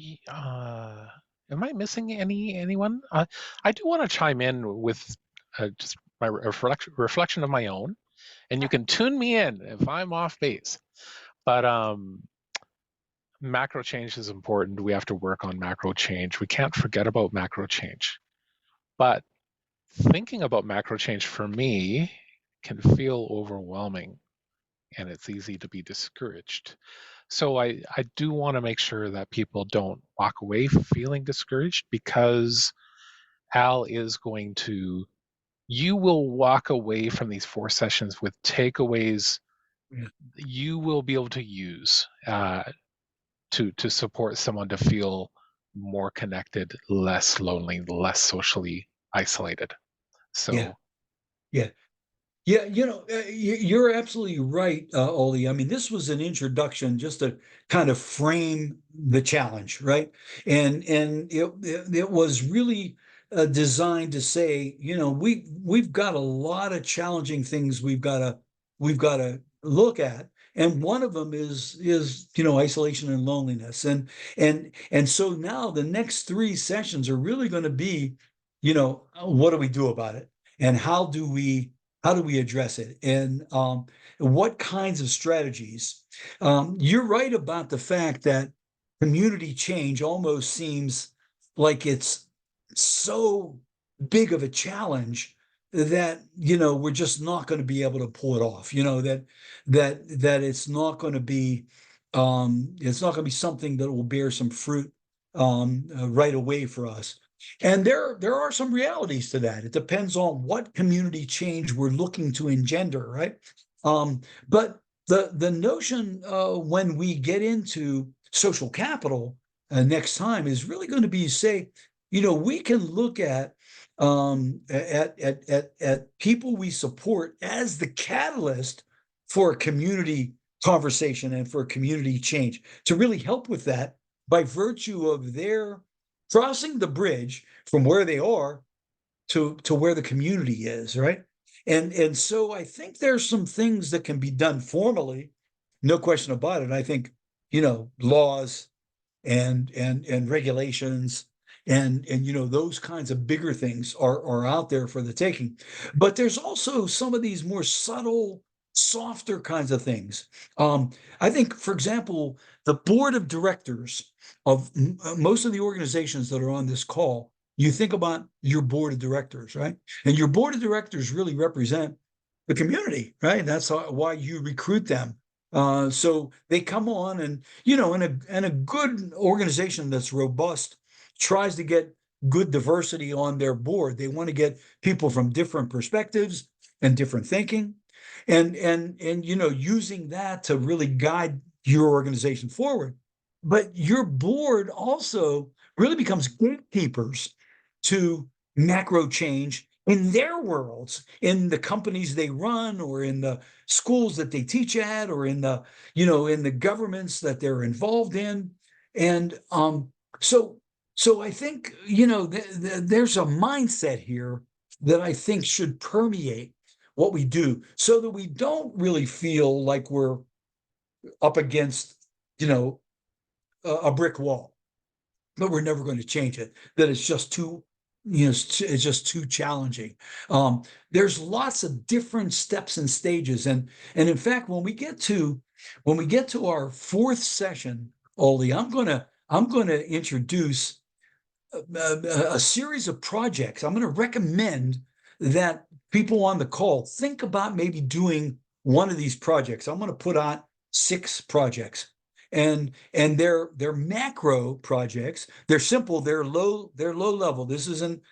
Am I missing anyone? I do want to chime in with just my reflection of my own, and you can tune me in if I'm off base. But macro change is important. We have to work on macro change. We can't forget about macro change. But thinking about macro change for me can feel overwhelming, and it's easy to be discouraged. So I do want to make sure that people don't walk away feeling discouraged, because Al is going to, you will walk away from these 4 sessions with takeaways Yeah. you will be able to use to support someone to feel more connected, less lonely, less socially isolated. Yeah. So Yeah. Yeah, you're absolutely right, Oli. I mean, this was an introduction just to kind of frame the challenge, right? And it was really designed to say, we've got a lot of challenging things we've got to look at, and one of them is isolation and loneliness, and so now the next 3 sessions are really going to be, what do we do about it, and how do we address it? And what kinds of strategies? You're right about the fact that community change almost seems like it's so big of a challenge that we're just not going to be able to pull it off. That it's not going to be something that will bear some fruit right away for us. And there are some realities to that. It depends on what community change we're looking to engender, right? But the notion when we get into social capital next time is really going to be say, we can look at people we support as the catalyst for a community conversation and for community change to really help with that by virtue of their crossing the bridge from where they are to where the community is, right? And so I think there's some things that can be done formally, no question about it. I think, laws and regulations and those kinds of bigger things are out there for the taking. But there's also some of these more subtle, softer kinds of things. I think, for example, the board of directors of most of the organizations that are on this call, you think about your board of directors, right? And your board of directors really represent the community, right? That's why you recruit them. So they come on, and and a good organization that's robust tries to get good diversity on their board. They want to get people from different perspectives and different thinking, and using that to really guide your organization forward. But your board also really becomes gatekeepers to macro change in their worlds, in the companies they run, or in the schools that they teach at, or in the governments that they're involved in. And so I think there's a mindset here that I think should permeate what we do, so that we don't really feel like we're up against you know a brick wall, but we're never going to change it. That it's just too, it's just too challenging. There's lots of different steps and stages, and in fact, when we get to our 4th session, Oli, I'm gonna introduce a series of projects. I'm going to recommend that people on the call think about maybe doing one of these projects. I'm going to put on 6 projects. and they're macro projects. They're simple. They're low level. This isn't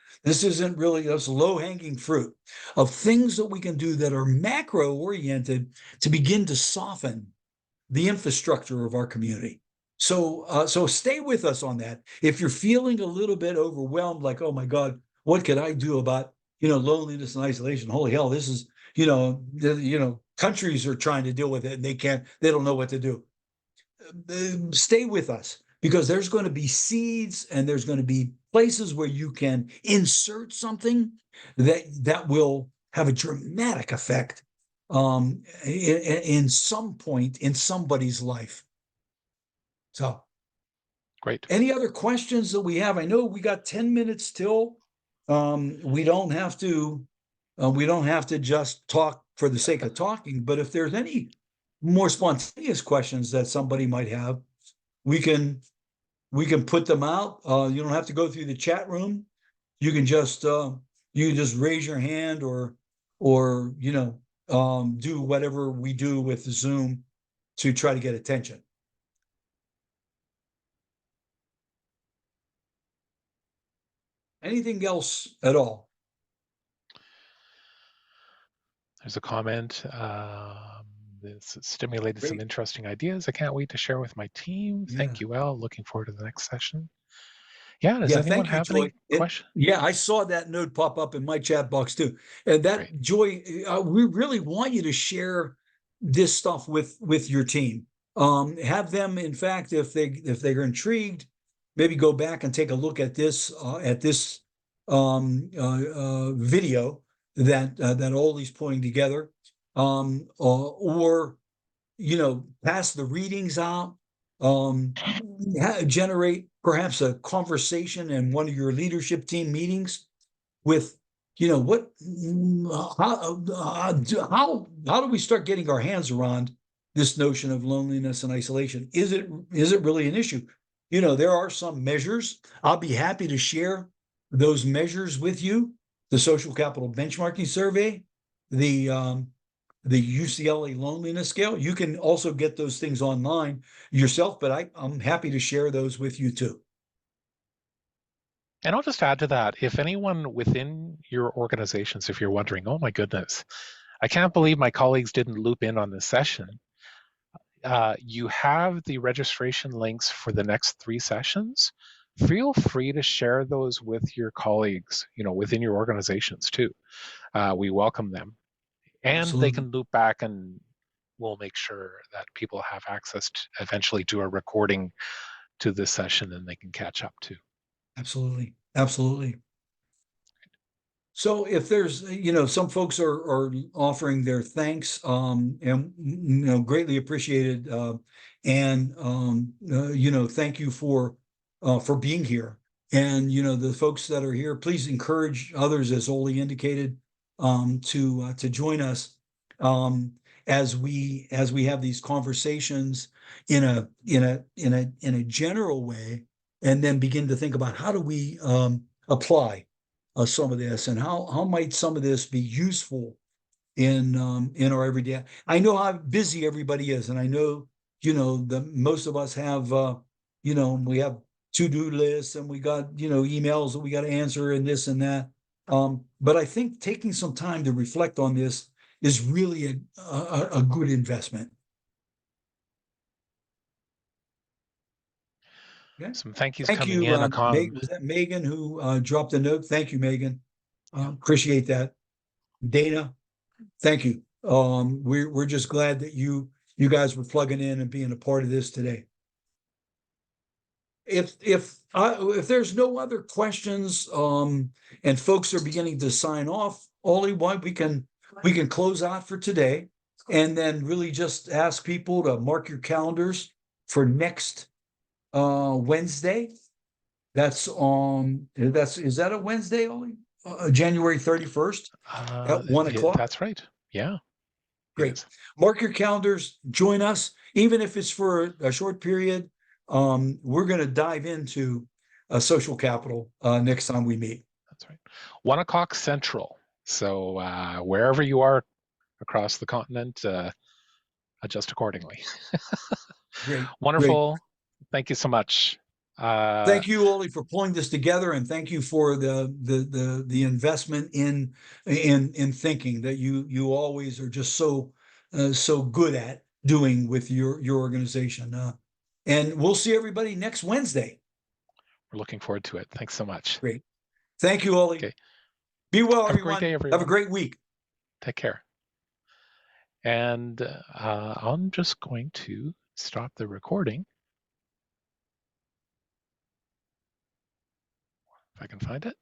really this low hanging fruit of things that we can do that are macro oriented to begin to soften the infrastructure of our community. So stay with us on that. If you're feeling a little bit overwhelmed, like, oh my God, what could I do about loneliness and isolation? Holy hell, this is countries are trying to deal with it and they don't know what to do. Stay with us because there's going to be seeds and there's going to be places where you can insert something that will have a dramatic effect in some point in somebody's life. So, Great. any other questions that we have? I know we got 10 minutes till. We don't have to just talk for the sake of talking, but if there's any more spontaneous questions that somebody might have, we can put them out. You don't have to go through the chat room. You can just raise your hand or do whatever we do with the Zoom to try to get attention. Anything else at all? There's a comment. This stimulated some Great. interesting ideas. I can't wait to share with my team. Yeah. Thank you, Al. Looking forward to the next session. Yeah, does Yeah, anyone thank you, have Joy. any questions? Yeah, I saw that note pop up in my chat box too. And Great. that Joy, we really want you to share this stuff with your team. Have them, in fact, if they're intrigued, maybe go back and take a look at this video that Ollie's putting together, or pass the readings out, generate perhaps a conversation in one of your leadership team meetings with, what, how do we start getting our hands around this notion of loneliness and isolation? Is it really an issue? There are some measures. I'll be happy to share those measures with you. The Social Capital Benchmarking Survey, the UCLA loneliness scale. You can also get those things online yourself, but I'm happy to share those with you too. And I'll just add to that, if anyone within your organizations, if you're wondering, oh my goodness, I can't believe my colleagues didn't loop in on this session. You have the registration links for the next 3 sessions. Feel free to share those with your colleagues, within your organizations too. We welcome them. And they Absolutely. can loop back and we'll make sure that people have access to eventually do a recording to this session and they can catch up too. Absolutely. Absolutely. So if there's, some folks are offering their thanks, and, greatly appreciated. And, thank you for being here. And, the folks that are here, please encourage others, as Oli indicated, to join us, as we have these conversations in a general way, and then begin to think about how do we, apply some of this, and how might some of this be useful in our everyday. I know how busy everybody is, and I know the most of us have we have to-do lists, and we got emails that we got to answer, and this and that. But I think taking some time to reflect on this is really a good investment. Okay. Some thank yous Thank coming you. in. Was that Megan who dropped a note? Thank you, Megan. Appreciate that. Dana, thank you. We're just glad that you guys were plugging in and being a part of this today. If there's no other questions, and folks are beginning to sign off, Ollie, why we can close out for today, and then really just ask people to mark your calendars for next Wednesday. Is that a Wednesday, Ollie? January 31st at 1:00. That's right. Yeah, it Great. is. Mark your calendars, join us, even if it's for a short period. We're going to dive into social capital next time we meet. That's right. 1:00 Central. So wherever you are across the continent, adjust accordingly. Great, great. Wonderful. Thank you so much. Thank you, Oli, for pulling this together, and thank you for the investment in thinking that you always are just so good at doing with your organization. And we'll see everybody next Wednesday. We're looking forward to it. Thanks so much. Great. Thank you, Oli. Okay. Be well, Have a great everyone. day, Have a everyone. great week. Take care. And I'm just going to stop the recording. If I can find it.